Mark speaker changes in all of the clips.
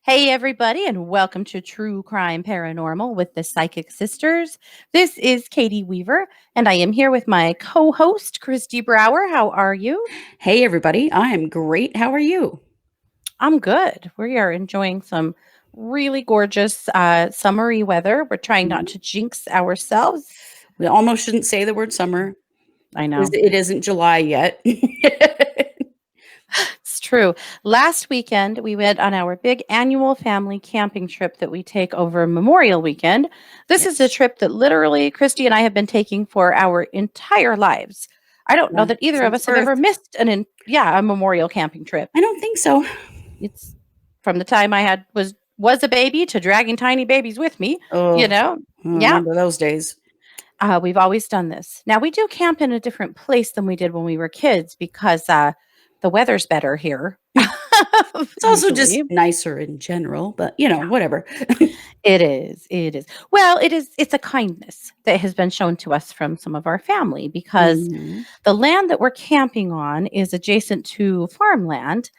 Speaker 1: Hey, everybody, and welcome to True Crime Paranormal with the Psychic Sisters. This is Katie Weaver, and I am here with my co host, Kristi Brower. How are you?
Speaker 2: Hey, everybody. I am great. How are you?
Speaker 1: I'm good. We are enjoying some really gorgeous summery weather. We're trying not
Speaker 2: Mhm.
Speaker 1: to jinx ourselves.
Speaker 2: We almost shouldn't say the word summer
Speaker 1: I
Speaker 2: because
Speaker 1: know.
Speaker 2: it isn't July yet.
Speaker 1: It's true. Last weekend, we went on our big annual family camping trip that we take over Memorial Weekend. This is a
Speaker 2: Yes.
Speaker 1: trip that literally Christy and I have been taking for our entire lives. I don't know
Speaker 2: Yeah.
Speaker 1: that either of
Speaker 2: Since
Speaker 1: us have ever
Speaker 2: birth.
Speaker 1: missed a memorial camping trip.
Speaker 2: I don't think so.
Speaker 1: It's from the time I had was a baby to dragging tiny babies with me, you
Speaker 2: Oh,
Speaker 1: know.
Speaker 2: I
Speaker 1: Yeah,
Speaker 2: remember those days.
Speaker 1: we've always done this. Now we do camp in a different place than we did when we were kids because the weather's better here.
Speaker 2: It's also just
Speaker 1: Usually.
Speaker 2: nicer in general, but whatever.
Speaker 1: It is, it is. Well, it's a kindness that has been shown to us from some of our family because
Speaker 2: Mhm.
Speaker 1: the land that we're camping on is adjacent to farmland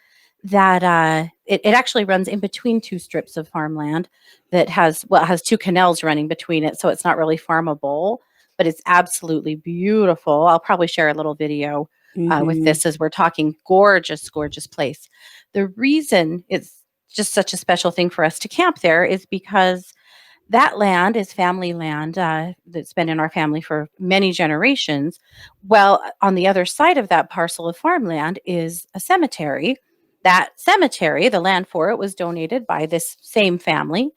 Speaker 1: that, it actually runs in between 2 strips of farmland that it has 2 canals running between it, so it's not really farmable, but it's absolutely beautiful. I'll probably share a little video, with
Speaker 2: Mhm.
Speaker 1: this as we're talking. Gorgeous, gorgeous place. The reason it's just such a special thing for us to camp there is because that land is family land, that's been in our family for many generations. Well, on the other side of that parcel of farmland is a cemetery. That cemetery, the land for it was donated by this same family,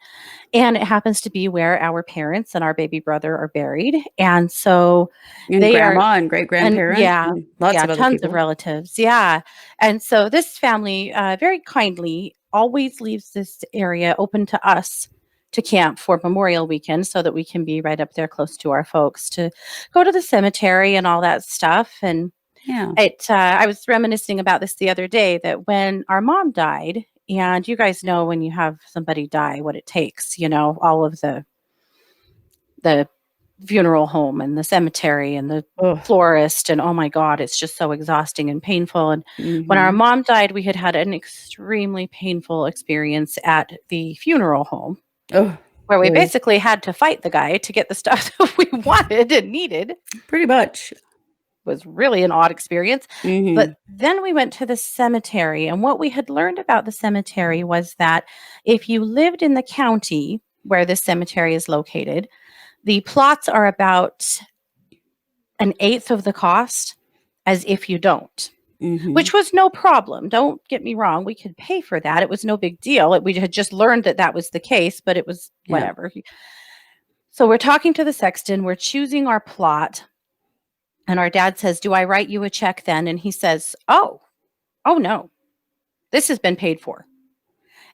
Speaker 1: and it happens to be where our parents and our baby brother are buried. And so
Speaker 2: And
Speaker 1: they are
Speaker 2: grandma and great
Speaker 1: and
Speaker 2: grandparents
Speaker 1: yeah,
Speaker 2: and lots
Speaker 1: yeah,
Speaker 2: of other
Speaker 1: tons of
Speaker 2: people.
Speaker 1: relatives. Yeah. And so this family very kindly always leaves this area open to us to camp for Memorial Weekend so that we can be right up there close to our folks to go to the cemetery and all that stuff. And
Speaker 2: Yeah.
Speaker 1: I was reminiscing about this the other day that when our mom died, and you guys know when you have somebody die, what it takes, all of the funeral home and the cemetery and the
Speaker 2: Oh.
Speaker 1: florist, and oh my god, it's just so exhausting and painful. And when our
Speaker 2: Mhm.
Speaker 1: mom died, we had had an extremely painful experience at the funeral home
Speaker 2: Oh.
Speaker 1: where we
Speaker 2: Boy.
Speaker 1: basically had to fight the guy to get the stuff that we wanted and needed.
Speaker 2: Pretty much.
Speaker 1: Was really an odd experience. But
Speaker 2: Mhm.
Speaker 1: then we went to the cemetery, and what we had learned about the cemetery was that if you lived in the county where this cemetery is located, the plots are about an eighth of the cost as if you don't,
Speaker 2: Mhm.
Speaker 1: which was no problem. Don't get me wrong. We could pay for that. It was no big deal. We had just learned that that was the case, but it was
Speaker 2: Yeah.
Speaker 1: whatever. So we're talking to the sexton, we're choosing our plot, and our dad says, "Do I write you a check then?" And he says, oh no, this has been paid for.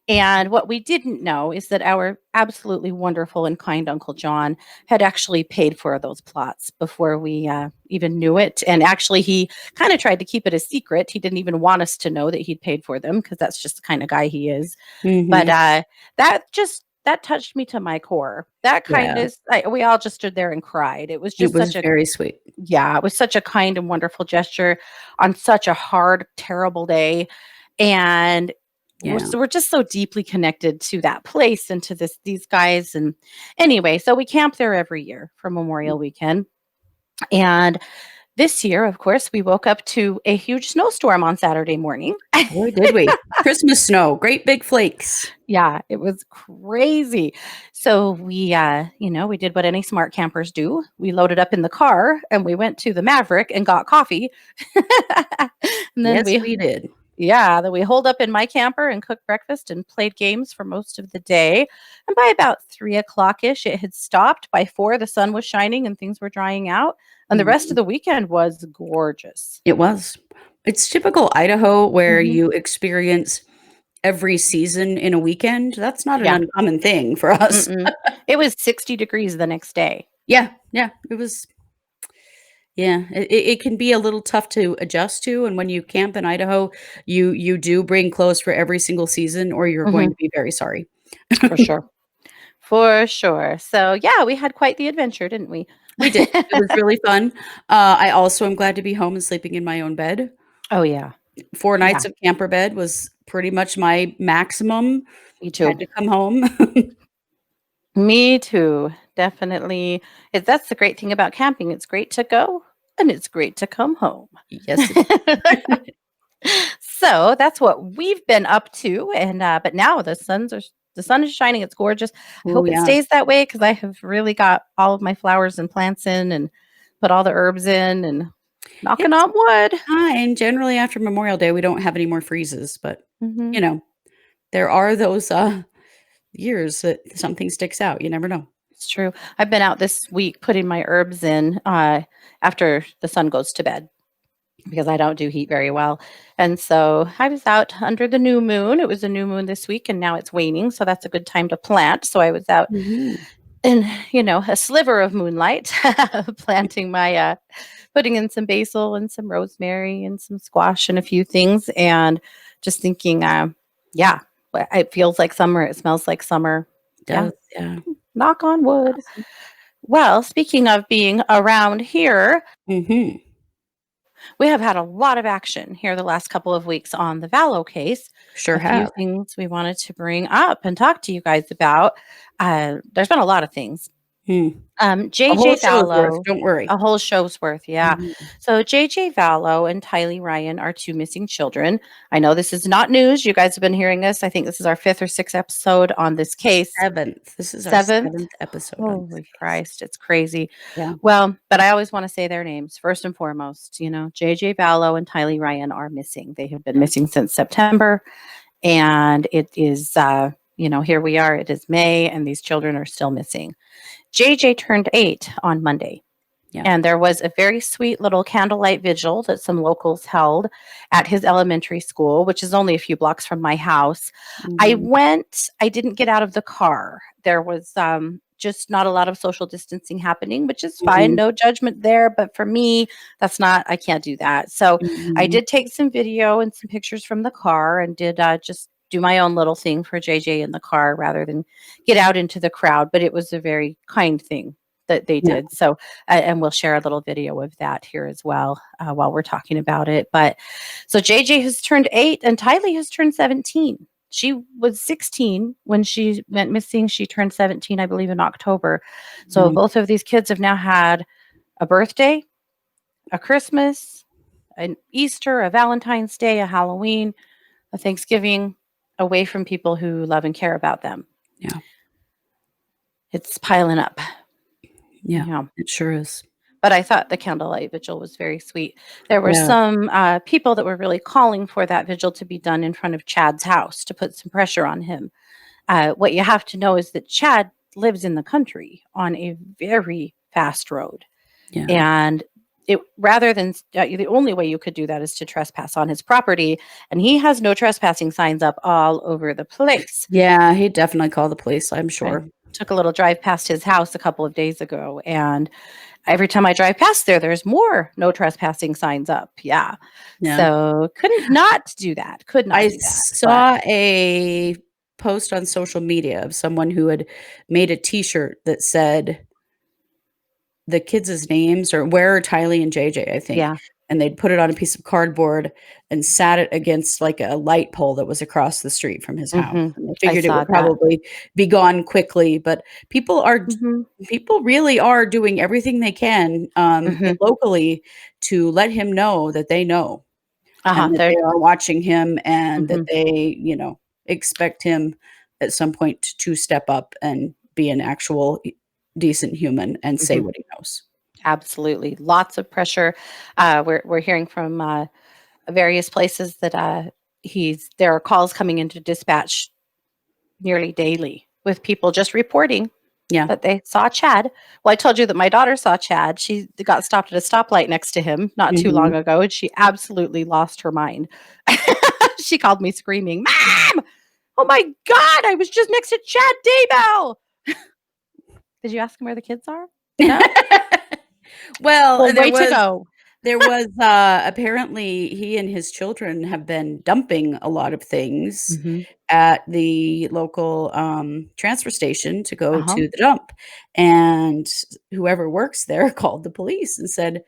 Speaker 1: And what we didn't know is that our absolutely wonderful and kind Uncle John had actually paid for those plots before we even knew it. And actually, he kind of tried to keep it a secret. He didn't even want us to know that he'd paid for them because that's just the kind of guy he is. But
Speaker 2: Mhm.
Speaker 1: that touched me to my core. That
Speaker 2: Yeah.
Speaker 1: kindness, we all just stood there and cried. It was
Speaker 2: It
Speaker 1: just
Speaker 2: was
Speaker 1: such a
Speaker 2: very sweet.
Speaker 1: yeah, it was such a kind and wonderful gesture on such a hard, terrible day. And
Speaker 2: Yeah.
Speaker 1: we're just so deeply connected to that place and to these guys. And anyway, so we camp there every year for Memorial Weekend. And this year, of course, we woke up to a huge snowstorm on Saturday morning.
Speaker 2: Boy, did we. Christmas snow, great big flakes.
Speaker 1: Yeah, it was crazy. So we did what any smart campers do. We loaded up in the car and we went to the Maverick and got coffee. And then
Speaker 2: Yes, we did.
Speaker 1: then we holed up in my camper and cooked breakfast and played games for most of the day. And by about 3 o'clock ish, it had stopped. By 4, the sun was shining and things were drying out. And the rest of
Speaker 2: Mhm.
Speaker 1: the weekend was gorgeous.
Speaker 2: It was. It's typical Idaho where
Speaker 1: Hmm.
Speaker 2: you experience every season in a weekend. That's not an
Speaker 1: Yeah.
Speaker 2: uncommon thing for us.
Speaker 1: Mm-mm. It was 60 degrees the next day.
Speaker 2: Yeah, yeah, it was yeah, it can be a little tough to adjust to, and when you camp in Idaho, you do bring clothes for every single season or you're going
Speaker 1: Hmm.
Speaker 2: to be very sorry.
Speaker 1: For sure. For sure. So, yeah, we had quite the adventure, didn't we?
Speaker 2: We did. It was really fun. I also am glad to be home and sleeping in my own bed.
Speaker 1: Oh, yeah.
Speaker 2: 4
Speaker 1: Yeah.
Speaker 2: nights of camper bed was pretty much my maximum.
Speaker 1: Me
Speaker 2: Had
Speaker 1: too.
Speaker 2: to come home.
Speaker 1: Me too. Definitely. That's the great thing about camping. It's great to go and it's great to come home.
Speaker 2: Yes, it
Speaker 1: So that's what we've been up to. And but now the sun is shining. It's gorgeous. I
Speaker 2: Oh,
Speaker 1: hope it
Speaker 2: yeah.
Speaker 1: stays that way because I have really got all of my flowers and plants in and put all the herbs in and knocking
Speaker 2: It's
Speaker 1: on wood.
Speaker 2: fine. Generally, after Memorial Day, we don't have any more freezes, but,
Speaker 1: Hmm.
Speaker 2: you know, there are those, years that something sticks out. You never know.
Speaker 1: It's true. I've been out this week putting my herbs in after the sun goes to bed, because I don't do heat very well. And so I was out under the new moon. It was a new moon this week and now it's waning. So that's a good time to plant. So I was out
Speaker 2: Mhm.
Speaker 1: in, a sliver of moonlight planting putting in some basil and some rosemary and some squash and a few things. And just thinking, yeah, it feels like summer. It smells like summer. Yeah.
Speaker 2: Does, yeah.
Speaker 1: Knock on wood.
Speaker 2: Awesome.
Speaker 1: Well, speaking of being around here,
Speaker 2: Mhm.
Speaker 1: we have had a lot of action here the last couple of weeks on the Vallow case.
Speaker 2: Sure
Speaker 1: A few
Speaker 2: have.
Speaker 1: things we wanted to bring up and talk to you guys about. There's been a lot of things.
Speaker 2: Hmm. A whole
Speaker 1: JJ
Speaker 2: show's worth,
Speaker 1: Vallow,
Speaker 2: don't worry.
Speaker 1: a whole show's worth, yeah.
Speaker 2: Mhm.
Speaker 1: So JJ Vallow and Tylee Ryan are two missing children. I know this is not news. You guys have been hearing this. I think this is our fifth or sixth episode on this case.
Speaker 2: 7th. This is our
Speaker 1: Seventh.
Speaker 2: 7th episode on this
Speaker 1: Holy
Speaker 2: case.
Speaker 1: Christ, it's crazy.
Speaker 2: Yeah.
Speaker 1: Well, but I always want to say their names first and foremost. JJ Vallow and Tylee Ryan are missing. They have been
Speaker 2: Yeah.
Speaker 1: missing since September. And it is, here we are. It is May, and these children are still missing. JJ turned 8 on Monday.
Speaker 2: Yeah.
Speaker 1: And there was a very sweet little candlelight vigil that some locals held at his elementary school, which is only a few blocks from my house.
Speaker 2: Mhm.
Speaker 1: I didn't get out of the car. There was just not a lot of social distancing happening, which is fine.
Speaker 2: Mhm.
Speaker 1: No judgment there. But for me, I can't do that. So I
Speaker 2: Mhm.
Speaker 1: did take some video and some pictures from the car and did just do my own little thing for JJ in the car rather than get out into the crowd. But it was a very kind thing that they
Speaker 2: Yeah.
Speaker 1: did. So, and we'll share a little video of that here as well while we're talking about it. But so JJ has turned 8 and Tylee has turned 17. She was 16 when she went missing. She turned 17, I believe, in October. So
Speaker 2: Mhm.
Speaker 1: both of these kids have now had a birthday, a Christmas, an Easter, a Valentine's Day, a Halloween, a Thanksgiving away from people who love and care about them.
Speaker 2: Yeah.
Speaker 1: It's piling up.
Speaker 2: Yeah.
Speaker 1: Yeah.
Speaker 2: It sure is.
Speaker 1: But I thought the candlelight vigil was very sweet. There were
Speaker 2: Yeah.
Speaker 1: some people that were really calling for that vigil to be done in front of Chad's house to put some pressure on him. What you have to know is that Chad lives in the country on a very fast road.
Speaker 2: Yeah.
Speaker 1: And rather than the only way you could do that is to trespass on his property. And he has no trespassing signs up all over the place.
Speaker 2: Yeah, he'd definitely call the police, I'm
Speaker 1: I
Speaker 2: sure.
Speaker 1: took a little drive past his house a couple of days ago, and every time I drive past there, there's more no trespassing signs up. Yeah.
Speaker 2: Yeah.
Speaker 1: So couldn't not do that. Could not
Speaker 2: I
Speaker 1: do that. But
Speaker 2: saw a post on social media of someone who had made a T-shirt that said the kids' names, or "Where are Tylee and JJ," I think,
Speaker 1: yeah.
Speaker 2: and they'd put it on a piece of cardboard and sat it against, like, a light pole that was across the street from his house,
Speaker 1: Hmm.
Speaker 2: and they
Speaker 1: I
Speaker 2: figured it
Speaker 1: saw
Speaker 2: would
Speaker 1: that.
Speaker 2: probably be gone quickly, but
Speaker 1: Hmm.
Speaker 2: people really are doing everything they can,
Speaker 1: Hmm.
Speaker 2: locally to let him know that they know, and
Speaker 1: Uh-huh.
Speaker 2: that they are watching him, and that
Speaker 1: Hmm.
Speaker 2: they, expect him at some point to step up and be an actual decent human and say
Speaker 1: Hmm.
Speaker 2: what he knows.
Speaker 1: Absolutely. Lots of pressure. We're hearing from various places that there are calls coming into dispatch nearly daily with people just reporting
Speaker 2: Yeah.
Speaker 1: that they saw Chad. Well, I told you that my daughter saw Chad. She got stopped at a stoplight next to him not too
Speaker 2: Mhm.
Speaker 1: long ago, and she absolutely lost her mind. She called me screaming, "Mom! Oh my God, I was just next to Chad Daybell." Did you ask him where the kids are? No?
Speaker 2: Well,
Speaker 1: Well, way to go.
Speaker 2: apparently he and his children have been dumping a lot of things
Speaker 1: Mhm.
Speaker 2: at the local, transfer station to go
Speaker 1: Uh-huh.
Speaker 2: to the dump, and whoever works there called the police and said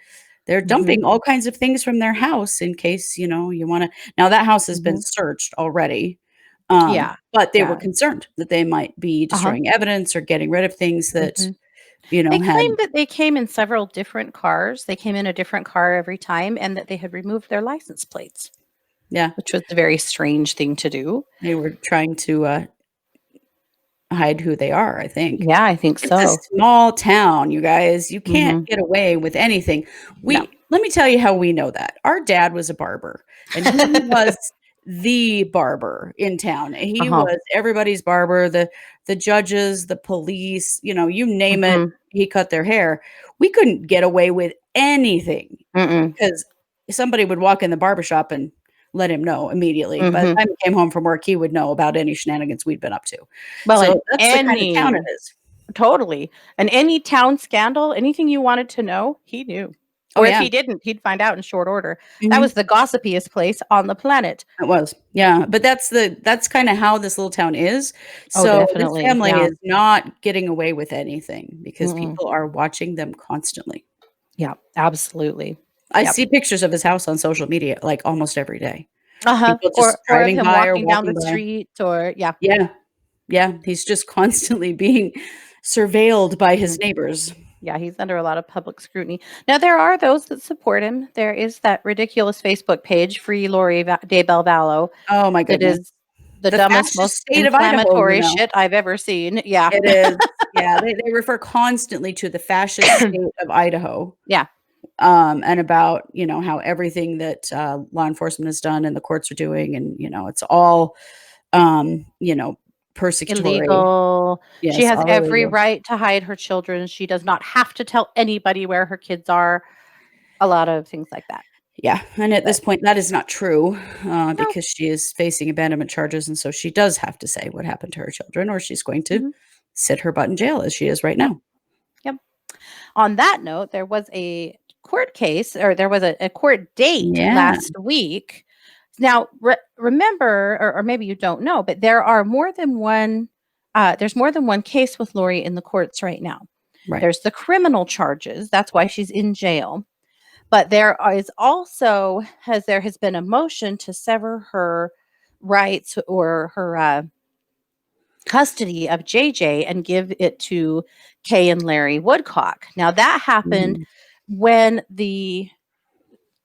Speaker 2: they're
Speaker 1: Mhm.
Speaker 2: dumping all kinds of things from their house in case, you wanna. Now that house has been
Speaker 1: Mhm.
Speaker 2: searched already,
Speaker 1: Yeah.
Speaker 2: But they were
Speaker 1: Yeah.
Speaker 2: concerned that they might be
Speaker 1: Uh-huh.
Speaker 2: destroying evidence or getting rid of things that,
Speaker 1: Mhm. They
Speaker 2: had.
Speaker 1: claimed that they came in several different cars. They came in a different car every time and that they had removed their license plates,
Speaker 2: Yeah,
Speaker 1: which was a very strange thing to do.
Speaker 2: they were trying to, hide who they are, I think.
Speaker 1: Yeah, I think
Speaker 2: It's a
Speaker 1: so.
Speaker 2: small town, you guys. You can't
Speaker 1: Mhm.
Speaker 2: get away with anything.
Speaker 1: No.
Speaker 2: Let me tell you how we know that. Our dad was a barber, and he was the barber in town. He
Speaker 1: Uh-huh.
Speaker 2: was everybody's barber, the judges, the police, you name it,
Speaker 1: Mhm.
Speaker 2: he cut their hair. We couldn't get away with anything
Speaker 1: Mm-mm.
Speaker 2: because somebody would walk in the barbershop and let him know immediately. By the
Speaker 1: Mhm.
Speaker 2: time he came home from work, he would know about any shenanigans we'd been up to.
Speaker 1: Well,
Speaker 2: So
Speaker 1: and
Speaker 2: that's the kind of town it
Speaker 1: any
Speaker 2: is.
Speaker 1: totally. And any town scandal, anything you wanted to know, he knew.
Speaker 2: Oh,
Speaker 1: Or if
Speaker 2: yeah.
Speaker 1: he didn't, he'd find out in short order. That
Speaker 2: Mhm.
Speaker 1: was the gossipiest place on the planet.
Speaker 2: It was. Yeah, but that's kinda how this little town is.
Speaker 1: Oh,
Speaker 2: So this
Speaker 1: definitely.
Speaker 2: family
Speaker 1: Yeah.
Speaker 2: is not getting away with anything because
Speaker 1: Mm-mm.
Speaker 2: people are watching them constantly.
Speaker 1: Yeah, absolutely.
Speaker 2: I
Speaker 1: Yep.
Speaker 2: see pictures of his house on social media, like, almost every day.
Speaker 1: Uh-huh.
Speaker 2: People just
Speaker 1: Or of
Speaker 2: driving
Speaker 1: him
Speaker 2: by or
Speaker 1: walking down
Speaker 2: walking
Speaker 1: the
Speaker 2: by.
Speaker 1: street or yeah.
Speaker 2: Yeah. Yeah, he's just constantly being surveilled by his
Speaker 1: Mhm.
Speaker 2: neighbors.
Speaker 1: Yeah, he's under a lot of public scrutiny. Now, there are those that support him. There is that ridiculous Facebook page, Free Lori Daybell Vallow,
Speaker 2: Oh my
Speaker 1: that
Speaker 2: goodness.
Speaker 1: is the
Speaker 2: The
Speaker 1: dumbest,
Speaker 2: fascist
Speaker 1: most
Speaker 2: state of Idaho,
Speaker 1: inflammatory shit I've ever seen. Yeah.
Speaker 2: It is. Yeah, they refer constantly to the fascist state of Idaho.
Speaker 1: Yeah.
Speaker 2: And about, how everything that, law enforcement has done and the courts are doing and, it's all, um, you know, persecutory.
Speaker 1: Illegal. She
Speaker 2: Yes,
Speaker 1: has
Speaker 2: all
Speaker 1: every
Speaker 2: illegal.
Speaker 1: right to hide her children. She does not have to tell anybody where her kids are. A lot of things like that.
Speaker 2: Yeah, and at this
Speaker 1: But
Speaker 2: point, that is not true,
Speaker 1: no.
Speaker 2: because she is facing abandonment charges, and so she does have to say what happened to her children, or she's going to
Speaker 1: Mhm.
Speaker 2: sit her butt in jail as she is right
Speaker 1: Yep.
Speaker 2: now.
Speaker 1: Yep. On that note, there was a court case or there was a court date
Speaker 2: Yeah,
Speaker 1: last week. Now, remember, or maybe you don't know, but there are more than one. There's more than one case with Lori in the courts right now.
Speaker 2: right.
Speaker 1: There's the criminal charges. That's why she's in jail. But is also there has been a motion to sever her rights or her custody of JJ and give it to Kay and Larry Woodcock. Now that happened
Speaker 2: Mhm.
Speaker 1: when the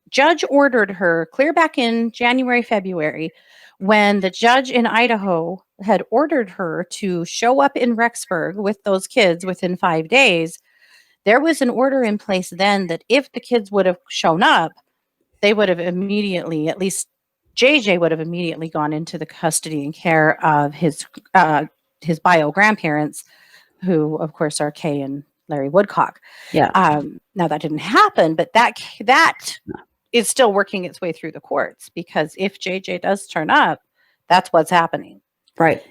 Speaker 1: judge ordered her clear back in January, February, when the judge in Idaho had ordered her to show up in Rexburg with those kids within 5 days. There was an order in place then that if the kids would have shown up, they would have immediately, at least JJ would have immediately gone into the custody and care of his bio grandparents, who of course are Kay and Larry Woodcock.
Speaker 2: Yeah,
Speaker 1: Now that didn't happen, but that is still working its way through the courts because if JJ does turn up, that's what's happening.
Speaker 2: right.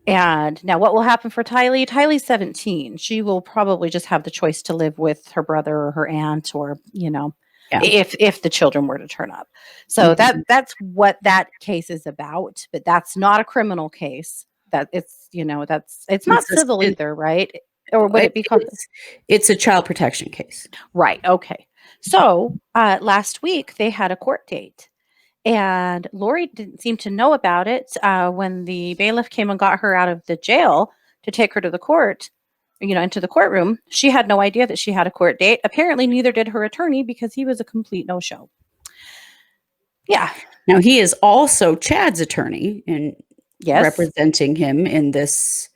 Speaker 1: And now what will happen for Tylee? Tylee's 17. She will probably just have the choice to live with her brother or her aunt or,
Speaker 2: Yeah.
Speaker 1: if the children were to turn up. So
Speaker 2: Mhm.
Speaker 1: that's what that case is about, but that's not a criminal case. That it's not
Speaker 2: It's a
Speaker 1: civil
Speaker 2: it
Speaker 1: either, right? Or would
Speaker 2: it
Speaker 1: it be called
Speaker 2: it's a child protection case.
Speaker 1: right, okay. So, last week they had a court date. And Lori didn't seem to know about it when the bailiff came and got her out of the jail to take her to the court, into the courtroom. She had no idea that she had a court date. Apparently, neither did her attorney because he was a complete no show. Yeah.
Speaker 2: Now he is also Chad's attorney and
Speaker 1: Yes.
Speaker 2: representing him in
Speaker 1: Hmm.
Speaker 2: this,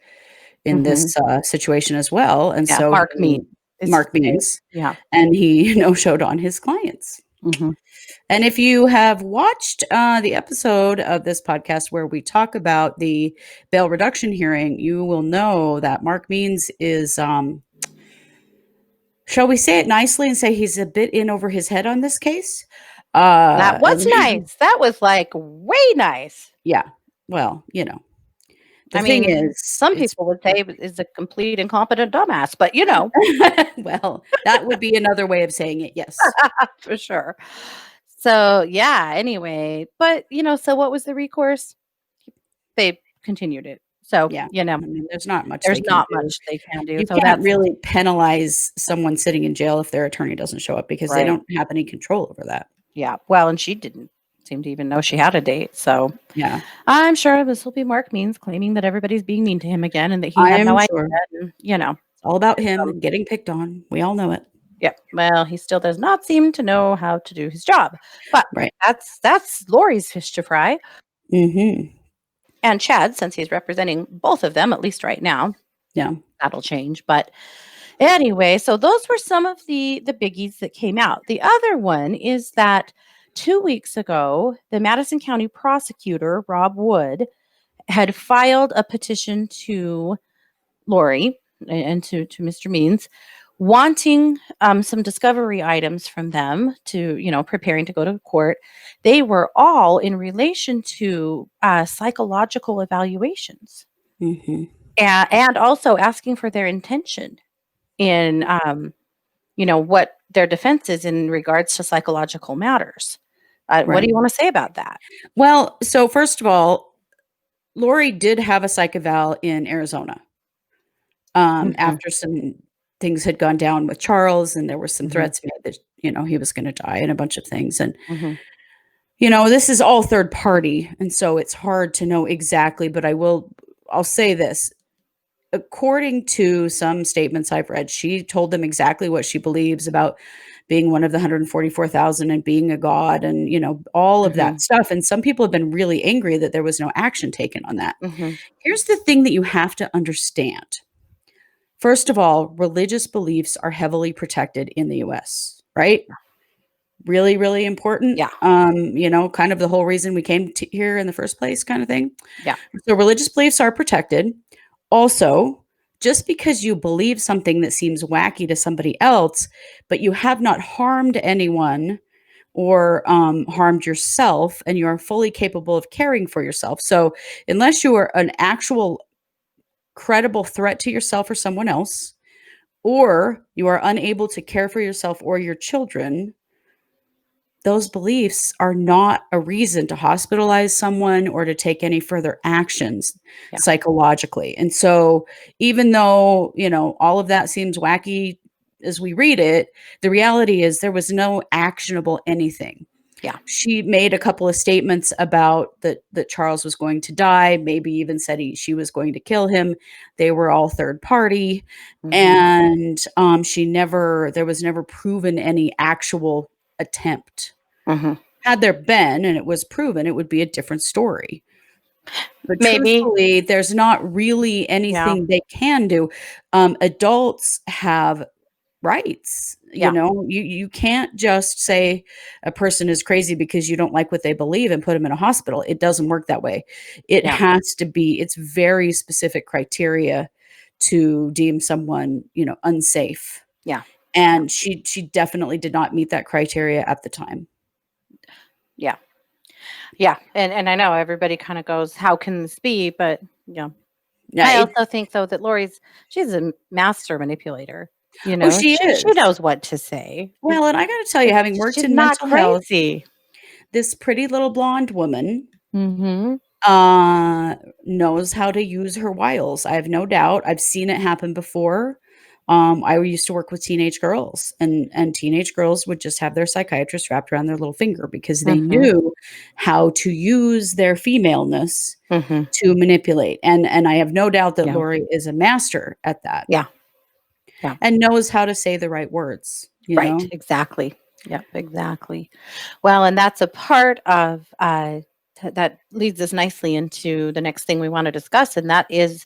Speaker 2: situation as well, and
Speaker 1: Yeah.
Speaker 2: so
Speaker 1: Mark Mead
Speaker 2: he
Speaker 1: is his
Speaker 2: Mark
Speaker 1: name.
Speaker 2: Means,
Speaker 1: Yeah.
Speaker 2: and he no-showed on his clients.
Speaker 1: Hmm.
Speaker 2: And if you have watched, the episode of this podcast where we talk about the bail reduction hearing, you will know that Mark Means is, shall we say it nicely and say he's a bit in over his head on this case?
Speaker 1: That was
Speaker 2: And
Speaker 1: nice. That was like way nice.
Speaker 2: yeah, well, the
Speaker 1: I
Speaker 2: thing
Speaker 1: mean,
Speaker 2: is,
Speaker 1: some
Speaker 2: it's
Speaker 1: people would say is a complete incompetent dumbass, but
Speaker 2: well, that would be another way of saying it, yes.
Speaker 1: for sure. So, yeah, anyway, but, so what was the recourse? They continued it. So,
Speaker 2: Yeah, I mean, there's not much
Speaker 1: there's
Speaker 2: they can
Speaker 1: not
Speaker 2: do.
Speaker 1: much they can do.
Speaker 2: You
Speaker 1: So
Speaker 2: can't
Speaker 1: that's
Speaker 2: really penalize someone sitting in jail if their attorney doesn't show up because they
Speaker 1: right.
Speaker 2: don't have any control over that.
Speaker 1: Yeah. Well, and she didn't seem to even know she had a date. So
Speaker 2: Yeah.
Speaker 1: I'm sure this will be Mark Means claiming that everybody's being mean to him again and that he had
Speaker 2: I'm
Speaker 1: no idea.
Speaker 2: sure.
Speaker 1: And, you know,
Speaker 2: It's all about him
Speaker 1: um,
Speaker 2: and getting picked on. We all know it.
Speaker 1: yeah. Well, he still does not seem to know how to do his job. But
Speaker 2: Right.
Speaker 1: that's Lori's fish to fry.
Speaker 2: Mhm.
Speaker 1: And Chad, since he's representing both of them, at least right now,
Speaker 2: Yeah.
Speaker 1: that'll change. But anyway, so those were some of the biggies that came out. The other one is that 2 weeks ago, the Madison County prosecutor, Rob Wood, had filed a petition to Lori and to Mr. Means, wanting some discovery items from them to, preparing to go to court. They were all in relation to psychological evaluations,
Speaker 2: Mhm.
Speaker 1: and also asking for their intention in, what their defense is in regards to psychological matters. What do
Speaker 2: Right.
Speaker 1: you want to say about that?
Speaker 2: Well, so first of all, Lori did have a psych eval in Arizona.
Speaker 1: Mhm,
Speaker 2: After some things had gone down with Charles and there were some
Speaker 1: mhm,
Speaker 2: threats made that, he was gonna die and a bunch of things, and,
Speaker 1: mhm,
Speaker 2: this is all third party, and so it's hard to know exactly, but I'll say this. According to some statements I've read, she told them exactly what she believes about being one of the 144,000 and being a god and, all of that
Speaker 1: mhm,
Speaker 2: stuff, and some people have been really angry that there was no action taken on that.
Speaker 1: mhm.
Speaker 2: Here's the thing that you have to understand. First of all, religious beliefs are heavily protected in the US, right? Really, really important.
Speaker 1: Yeah,
Speaker 2: Kind of the whole reason we came to here in the first place kind of thing.
Speaker 1: yeah,
Speaker 2: So religious beliefs are protected. Also, just because you believe something that seems wacky to somebody else, but you have not harmed anyone or harmed yourself, and you are fully capable of caring for yourself. So, unless you are an actual credible threat to yourself or someone else, or you are unable to care for yourself or your children, those beliefs are not a reason to hospitalize someone or to take any further actions
Speaker 1: yeah,
Speaker 2: psychologically. And so, even though, all of that seems wacky as we read it, the reality is there was no actionable anything.
Speaker 1: yeah.
Speaker 2: She made a couple of statements about that Charles was going to die, maybe even said she was going to kill him. They were all third party,
Speaker 1: Mhm,
Speaker 2: and there was never proven any actual attempt.
Speaker 1: mhm.
Speaker 2: Had there been and it was proven, it would be a different story. But
Speaker 1: Maybe.
Speaker 2: truthfully, there's not really
Speaker 1: Yeah,
Speaker 2: anything they can do. Adults have rights.
Speaker 1: yeah,
Speaker 2: You can't just say a person is crazy because you don't like what they believe and put them in a hospital. It doesn't work that way.
Speaker 1: yeah,
Speaker 2: It's very specific criteria to deem someone, unsafe.
Speaker 1: yeah, yeah,
Speaker 2: And she definitely did not meet that criteria at the time.
Speaker 1: yeah, yeah. And I know everybody kind of goes, "How can this be?" But
Speaker 2: Yeah,
Speaker 1: I also think though that she's a master manipulator.
Speaker 2: oh, she
Speaker 1: She
Speaker 2: is.
Speaker 1: knows what to say.
Speaker 2: Well, and I gotta tell you, having worked
Speaker 1: She's
Speaker 2: in
Speaker 1: not
Speaker 2: mental health,
Speaker 1: crazy.
Speaker 2: this pretty little blonde woman
Speaker 1: Mhm.
Speaker 2: uh, knows how to use her wiles. I have no doubt. I've seen it happen before. I used to work with teenage girls, and teenage girls would just have their psychiatrist wrapped around their little finger because they
Speaker 1: Mhm.
Speaker 2: knew how to use their femaleness
Speaker 1: Mhm.
Speaker 2: to manipulate. And I have no doubt that
Speaker 1: Yeah.
Speaker 2: Lori is a master at that
Speaker 1: Yeah. Yeah.
Speaker 2: and knows how to say the right words,
Speaker 1: Right. Exactly. Yep. Exactly. Well, and that's a part of that leads us nicely into the next thing we want to discuss, and that is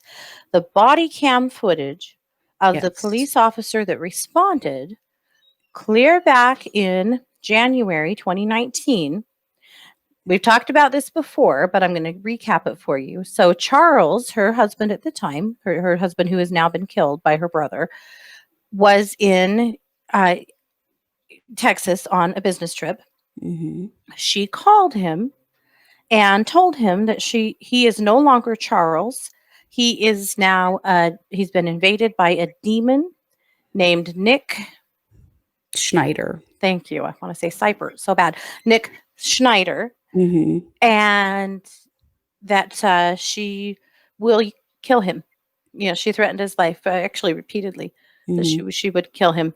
Speaker 1: the body cam footage of the
Speaker 2: Yes.
Speaker 1: police officer that responded clear back in January 2019. We've talked about this before, but I'm going to recap it for you. So, Charles, her husband at the time, her husband who has now been killed by her brother, was in uh, Texas on a business trip.
Speaker 2: Mhm.
Speaker 1: She called him and told him that he is no longer Charles. He is now he's been invaded by a demon named Nick.
Speaker 2: Schneider.
Speaker 1: Thank you. I want to say Cyper so bad. Nick Schneider,
Speaker 2: Mhm.
Speaker 1: and that she will kill him. She threatened his life, actually repeatedly, that
Speaker 2: Mhm.
Speaker 1: she would kill him.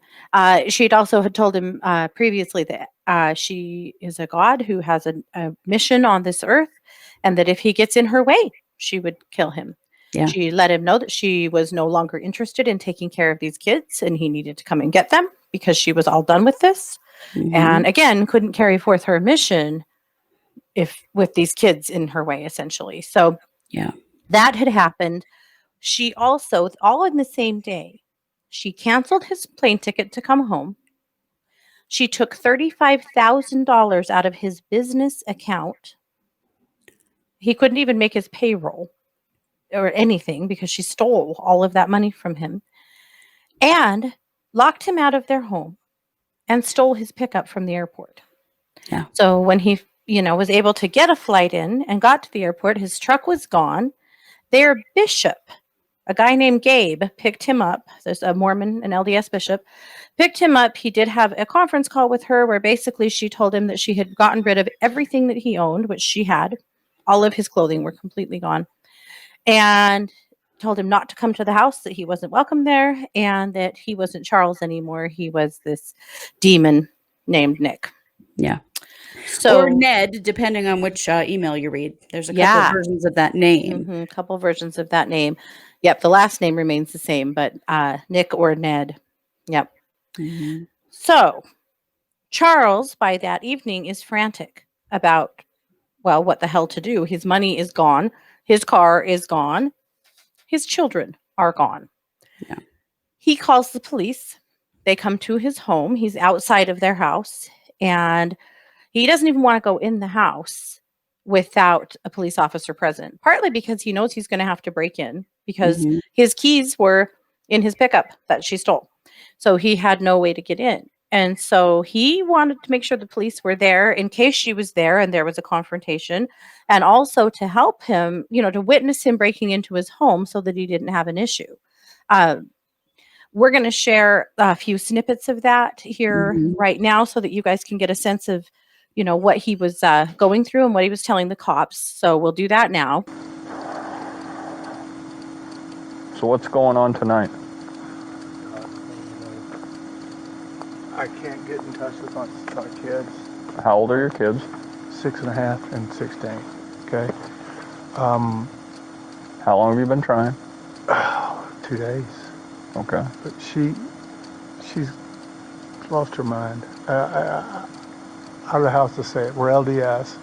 Speaker 1: She'd also had told him previously that she is a god who has a mission on this earth, and that if he gets in her way, she would kill him.
Speaker 2: Yeah.
Speaker 1: She let him know that she was no longer interested in taking care of these kids, and he needed to come and get them because she was all done with this.
Speaker 2: Mhm.
Speaker 1: And again, couldn't carry forth her mission if with these kids in her way, essentially. So
Speaker 2: Yeah.
Speaker 1: that had happened. She also, all in the same day, she canceled his plane ticket to come home. She took $35,000 out of his business account. He couldn't even make his payroll or anything because she stole all of that money from him, and locked him out of their home and stole his pickup from the airport.
Speaker 2: Yeah.
Speaker 1: So when he, was able to get a flight in and got to the airport, his truck was gone. Their bishop, a guy named Gabe, picked him up. There's a Mormon, an LDS bishop, picked him up. He did have a conference call with her where basically she told him that she had gotten rid of everything that he owned, which she had. All of his clothing were completely gone. And told him not to come to the house, that he wasn't welcome there, and that he wasn't Charles anymore. He was this demon named Nick.
Speaker 2: Yeah.
Speaker 1: So,
Speaker 2: or Ned, depending on which email you read. There's a couple
Speaker 1: Yeah.
Speaker 2: of versions of that name.
Speaker 1: A couple versions of that name. Yep, the last name remains the same, but Nick or Ned. Yep.
Speaker 2: Mhm.
Speaker 1: So Charles, by that evening, is frantic about, well, what the hell to do. His money is gone. His car is gone. His children are gone.
Speaker 2: Yeah.
Speaker 1: He calls the police. They come to his home. He's outside of their house, and he doesn't even want to go in the house without a police officer present, partly because he knows he's going to have to break in because
Speaker 2: Mhm.
Speaker 1: his keys were in his pickup that she stole. So he had no way to get in. And so he wanted to make sure the police were there in case she was there and there was a confrontation, and also to help him, to witness him breaking into his home so that he didn't have an issue. We're going to share a few snippets of that here
Speaker 2: Mhm.
Speaker 1: right now so that you guys can get a sense of, what he was going through and what he was telling the cops. So we'll do that now.
Speaker 3: So what's going on tonight?
Speaker 4: I can't get in touch with my kids.
Speaker 3: How old are your kids?
Speaker 4: 6.5 and 16. Okay.
Speaker 3: How long have you been trying?
Speaker 4: 2 days.
Speaker 3: Okay.
Speaker 4: But she's lost her mind. I don't know how else to say it. We're LDS.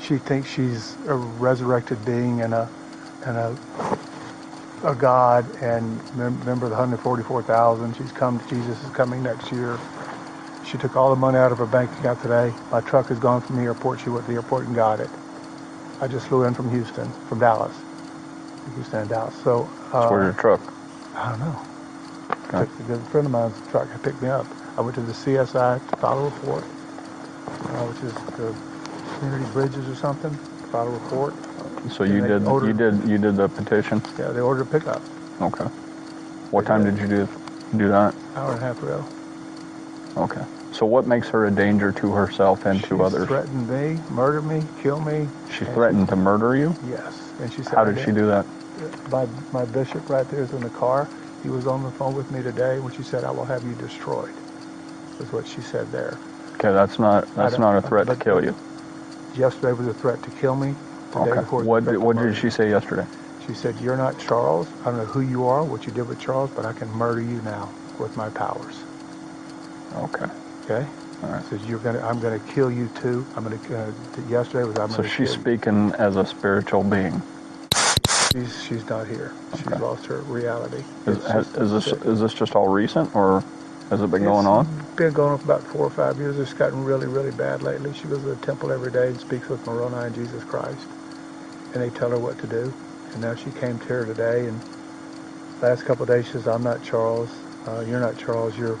Speaker 4: She thinks she's a resurrected being and a god, and remember the 144,000. She's come. Jesus is coming next year. She took all the money out of her bank account today. My truck is gone from the airport. She went to the airport and got it. I just flew in from Dallas. Houston and Dallas. So
Speaker 3: Where's your truck?
Speaker 4: I don't know.
Speaker 3: Okay.
Speaker 4: A friend of mine's truck picked me up. I went to the CSI to file a report, which is the community bridges or something. To file a report.
Speaker 3: So you did the petition?
Speaker 4: Yeah, they ordered a pickup.
Speaker 3: Okay. What time did you do that?
Speaker 4: Hour and a half ago.
Speaker 3: Okay. So what makes her a danger to herself and to others?
Speaker 4: She threatened me, murder me, kill me.
Speaker 3: She threatened to murder you?
Speaker 4: Yes. And she said,
Speaker 3: how did she do that?
Speaker 4: My bishop right there is in the car. He was on the phone with me today when she said, "I will have you destroyed." Is what she said there.
Speaker 3: Okay, that's not a threat to kill you.
Speaker 4: Yesterday was a threat to kill me.
Speaker 3: Okay. What did she say yesterday?
Speaker 4: She said, "You're not Charles. I don't know who you are, what you did with Charles, but I can murder you now with my powers."
Speaker 3: Okay.
Speaker 4: Okay.
Speaker 3: All right.
Speaker 4: Says I'm gonna kill you too. Yesterday was I'm
Speaker 3: So
Speaker 4: gonna.
Speaker 3: she's speaking as a spiritual being.
Speaker 4: She's not here. She's lost her reality.
Speaker 3: Is this just all recent, or has it been going on?
Speaker 4: It's been going on for about 4 or 5 years. It's gotten really, really bad lately. She goes to the temple every day and speaks with Moroni and Jesus Christ, and they tell her what to do. And now she came to her today, and last couple of days she says, "I'm not Charles. You're not Charles. You're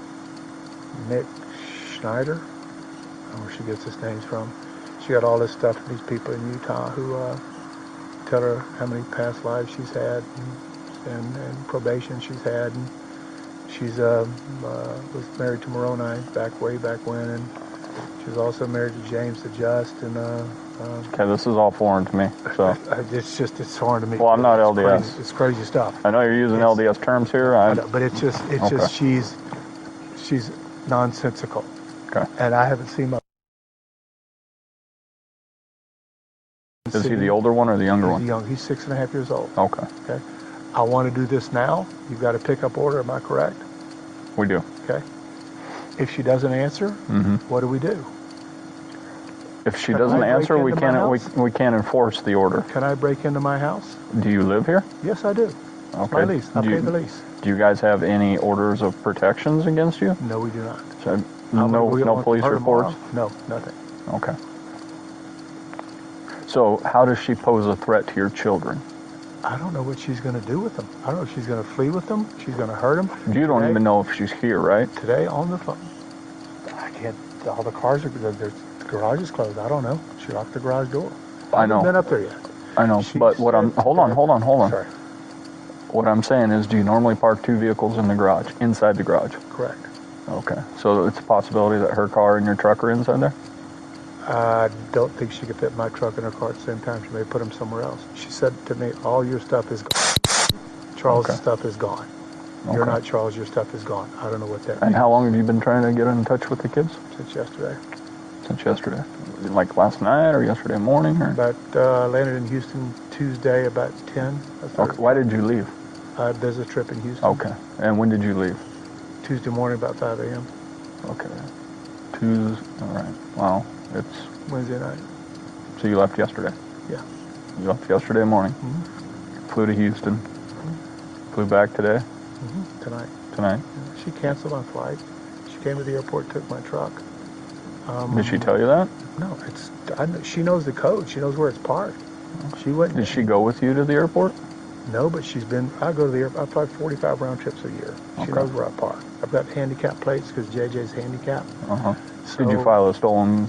Speaker 4: Nick Schneider." I don't know where she gets his names from. She got all this stuff from these people in Utah who tell her how many past lives she's had and probation she's had. And she's was married to Moroni way back when, and she was also married to James the Just. And
Speaker 3: okay, this is all foreign to me. So
Speaker 4: it's foreign to me.
Speaker 3: Well, I'm not LDS.
Speaker 4: It's crazy stuff.
Speaker 3: I know you're using LDS terms here.
Speaker 4: But it's just she's nonsensical.
Speaker 3: Okay.
Speaker 4: And I haven't seen my
Speaker 3: Is he the older one or the younger one?
Speaker 4: He's 6.5 years old.
Speaker 3: Okay.
Speaker 4: Okay. I want to do this now. You've got a pickup order. Am I correct?
Speaker 3: We do.
Speaker 4: Okay. If she doesn't answer, what do we do?
Speaker 3: If she
Speaker 4: Can
Speaker 3: doesn't
Speaker 4: I break
Speaker 3: answer, we
Speaker 4: into my
Speaker 3: can't
Speaker 4: house?
Speaker 3: we can't enforce the order.
Speaker 4: Can I break into my house?
Speaker 3: Do you live here?
Speaker 4: Yes, I do. It's
Speaker 3: Okay.
Speaker 4: my lease. I
Speaker 3: Do
Speaker 4: pay
Speaker 3: you-
Speaker 4: the lease.
Speaker 3: Do you guys have any orders of protections against you?
Speaker 4: No, we do not.
Speaker 3: So,
Speaker 4: I'm gonna
Speaker 3: no
Speaker 4: go on
Speaker 3: police
Speaker 4: her
Speaker 3: reports?
Speaker 4: tomorrow. No, nothing.
Speaker 3: Okay. So how does she pose a threat to your children?
Speaker 4: I don't know what she's going to do with them. I don't know if she's going to flee with them. She's going to hurt them.
Speaker 3: You don't even know if she's here, right?
Speaker 4: Today on the phone. I can't. All the cars are. The garage is closed. I don't know. She locked the garage door.
Speaker 3: I know.
Speaker 4: haven't been up there yet.
Speaker 3: I know,
Speaker 4: She
Speaker 3: but what I'm
Speaker 4: said-
Speaker 3: hold on.
Speaker 4: Sorry.
Speaker 3: What I'm saying is, do you normally park two vehicles in the garage, inside the garage?
Speaker 4: Correct.
Speaker 3: Okay. So it's a possibility that her car and your truck are inside there?
Speaker 4: I don't think she could fit my truck and her car at the same time. She may put them somewhere else. She said to me, "All your stuff is gone. Charles'
Speaker 3: Okay.
Speaker 4: stuff is gone. You're
Speaker 3: Okay.
Speaker 4: not Charles. Your stuff is gone." I don't know what that
Speaker 3: And
Speaker 4: means.
Speaker 3: how long have you been trying to get in touch with the kids?
Speaker 4: Since yesterday.
Speaker 3: Since yesterday. Like last night or yesterday morning? Or?
Speaker 4: But landed in Houston Tuesday about 10.
Speaker 3: Okay. Why did you leave?
Speaker 4: There's a trip in Houston.
Speaker 3: Okay. And when did you leave?
Speaker 4: Tuesday morning about 5 a.m.
Speaker 3: Okay. Tuesday. All right. Wow. It's
Speaker 4: Wednesday night.
Speaker 3: so you left yesterday.
Speaker 4: Yeah.
Speaker 3: You left yesterday morning. Flew to Houston. Flew back today.
Speaker 4: Tonight.
Speaker 3: Tonight.
Speaker 4: She canceled my flight. She came to the airport, took my truck.
Speaker 3: Did she tell you that?
Speaker 4: No, she knows the code. She knows where it's parked. She wouldn't.
Speaker 3: Did she go with you to the airport?
Speaker 4: No, but I go to the airport. I fly 45 round trips a year. She
Speaker 3: Okay.
Speaker 4: knows where I park. I've got handicap plates because JJ's handicapped.
Speaker 3: Uh-huh.
Speaker 4: So,
Speaker 3: Did you file a stolen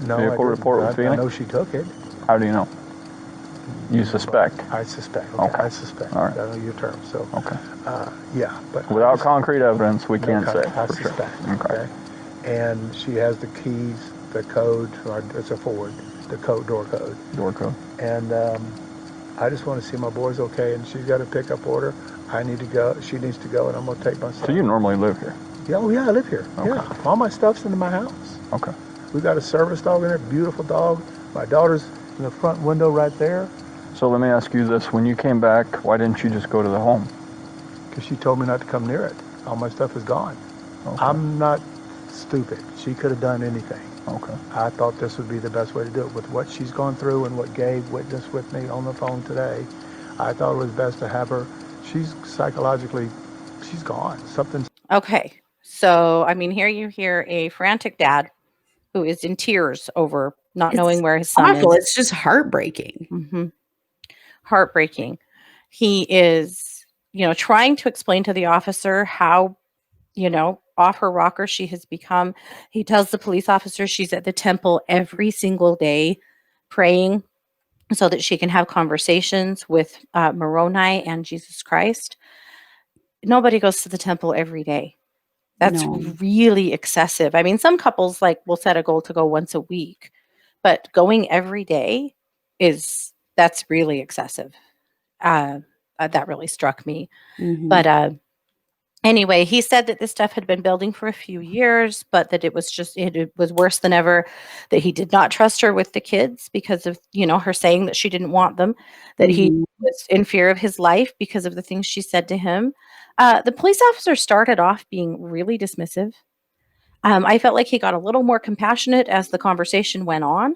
Speaker 4: no,
Speaker 3: vehicle
Speaker 4: I didn't.
Speaker 3: report with
Speaker 4: I
Speaker 3: Phoenix?
Speaker 4: know she took it.
Speaker 3: How do you know? You suspect.
Speaker 4: I suspect. Okay.
Speaker 3: Okay.
Speaker 4: I suspect.
Speaker 3: All right.
Speaker 4: I know your term. So,
Speaker 3: Okay.
Speaker 4: yeah. But
Speaker 3: Without concrete evidence, we
Speaker 4: no
Speaker 3: can't say
Speaker 4: contact. I
Speaker 3: for sure.
Speaker 4: suspect.
Speaker 3: Okay.
Speaker 4: And she has the keys, the code. It's a Ford. The code, door code.
Speaker 3: Door code.
Speaker 4: And I just want to see my boys okay. And she's got a pickup order. I need to go. She needs to go, and I'm going to take my son.
Speaker 3: So you normally live here?
Speaker 4: Yeah, oh yeah, I live here.
Speaker 3: Okay.
Speaker 4: Yeah, all my stuff's in my house.
Speaker 3: Okay.
Speaker 4: We got a service dog in there, beautiful dog. My daughter's in the front window right there
Speaker 3: So let me ask you this. When you came back, why didn't you just go to the home?
Speaker 4: because she told me not to come near it. All my stuff is gone.
Speaker 3: Okay.
Speaker 4: I'm not stupid. She could have done anything.
Speaker 3: Okay.
Speaker 4: I thought this would be the best way to do it. With what she's gone through and what Gabe witnessed with me on the phone today, I thought it was best to have her. She's psychologically, she's gone. Something's
Speaker 1: Okay. So, I mean, here you hear a frantic dad who is in tears over not knowing where his son
Speaker 2: Awful.
Speaker 1: is.
Speaker 2: It's just heartbreaking.
Speaker 1: Heartbreaking. He is, trying to explain to the officer how, off her rocker she has become. He tells the police officer she's at the temple every single day praying so that she can have conversations with Moroni and Jesus Christ. Nobody goes to the temple every day. That's
Speaker 2: No.
Speaker 1: really excessive. I mean, some couples will set a goal to go once a week, but going every day that's really excessive. That really struck me.
Speaker 2: Mhm.
Speaker 1: But anyway, he said that this stuff had been building for a few years, but that it was worse than ever, that he did not trust her with the kids because of, her saying that she didn't want them, that he
Speaker 2: Mhm.
Speaker 1: was in fear of his life because of the things she said to him. The police officer started off being really dismissive. I felt like he got a little more compassionate as the conversation went on.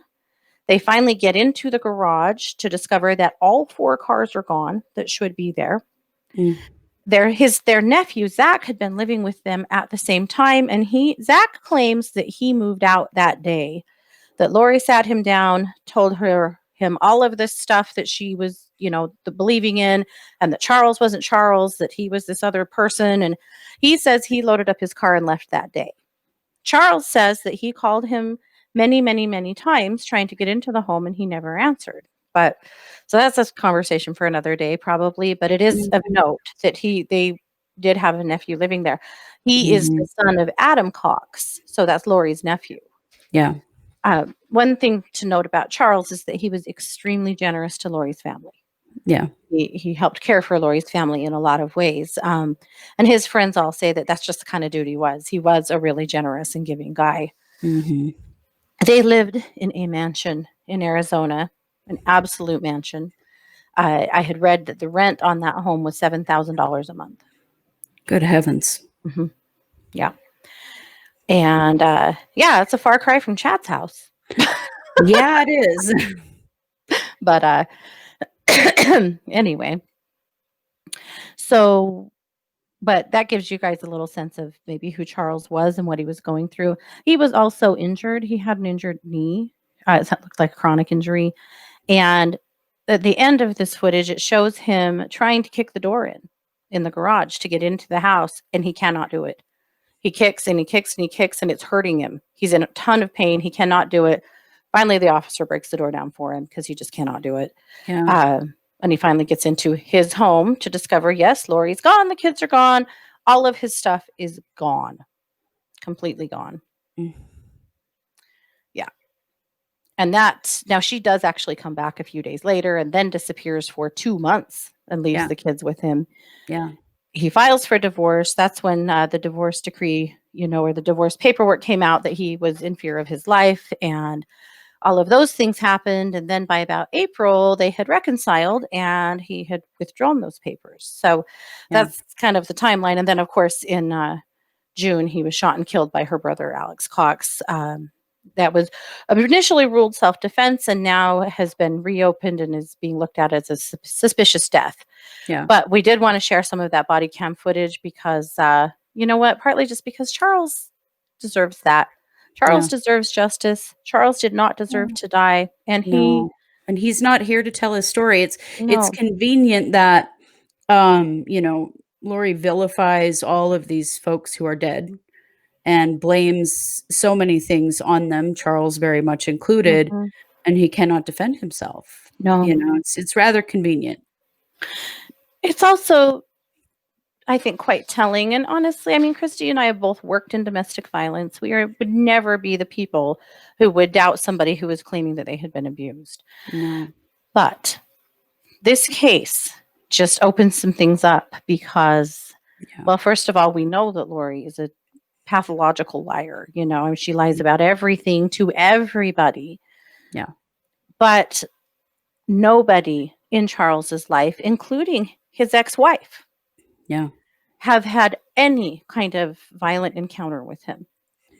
Speaker 1: They finally get into the garage to discover that all 4 cars are gone that should be there.
Speaker 2: Mm.
Speaker 1: Their nephew Zach had been living with them at the same time, and Zach claims that he moved out that day. That Lori sat him down, told him all of this stuff that she was, believing in, and that Charles wasn't Charles, that he was this other person, and he says he loaded up his car and left that day. Charles says that he called him many, many, many times trying to get into the home, and he never answered. But so that's a conversation for another day, probably. But it is of note that they did have a nephew living there. He is the son of Adam Cox, so that's Lori's nephew.
Speaker 2: Yeah.
Speaker 1: One thing to note about Charles is that he was extremely generous to Lori's family.
Speaker 2: Yeah.
Speaker 1: He helped care for Lori's family in a lot of ways. And his friends all say that that's just the kind of dude he was. He was a really generous and giving guy.
Speaker 2: Mhm.
Speaker 1: They lived in a mansion in Arizona. an absolute mansion. I had read that the rent on that home was $7,000 a month.
Speaker 2: Good heavens.
Speaker 1: Hmm. Yeah. And yeah, it's a far cry from Chad's house.
Speaker 2: Yeah, it is.
Speaker 1: But anyway, so, but that gives you guys a little sense of maybe who Charles was and what he was going through. He was also injured. He had an injured knee. It looked like a chronic injury. And at the end of this footage, it shows him trying to kick the door in the garage to get into the house, and he cannot do it. He kicks and he kicks and he kicks, and it's hurting him. He's in a ton of pain. He cannot do it. Finally, the officer breaks the door down for him because he just cannot do it.
Speaker 2: Yeah.
Speaker 1: And he finally gets into his home to discover, yes, Lori's gone. The kids are gone. All of his stuff is gone. Completely gone.
Speaker 2: Mm.
Speaker 1: Yeah. And now she does actually come back a few days later and then disappears for 2 months and leaves the kids with him.
Speaker 2: Yeah.
Speaker 1: He files for divorce. That's when the divorce decree, or the divorce paperwork came out that he was in fear of his life, and all of those things happened. And then by about April, they had reconciled and he had withdrawn those papers. So that's kind of the timeline. And then, of course, in June, he was shot and killed by her brother, Alex Cox. That was initially ruled self-defense and now has been reopened and is being looked at as a suspicious death.
Speaker 2: Yeah.
Speaker 1: But we did want to share some of that body cam footage because, you know what, partly just because Charles deserves that. Charles deserves justice. Charles did not deserve to die. And
Speaker 2: he's not here to tell his story. It's
Speaker 1: No.
Speaker 2: convenient that, Lori vilifies all of these folks who are dead and blames so many things on them, Charles very much included,
Speaker 1: Mhm.
Speaker 2: and he cannot defend himself.
Speaker 1: No.
Speaker 2: It's rather convenient.
Speaker 1: It's also, I think, quite telling. And honestly, I mean, Kristi and I have both worked in domestic violence. We would never be the people who would doubt somebody who was claiming that they had been abused.
Speaker 2: No.
Speaker 1: But this case just opens some things up because, well, first of all, we know that Lori is a pathological liar. She lies about everything to everybody.
Speaker 2: Yeah.
Speaker 1: But nobody in Charles's life, including his ex-wife, have had any kind of violent encounter with him.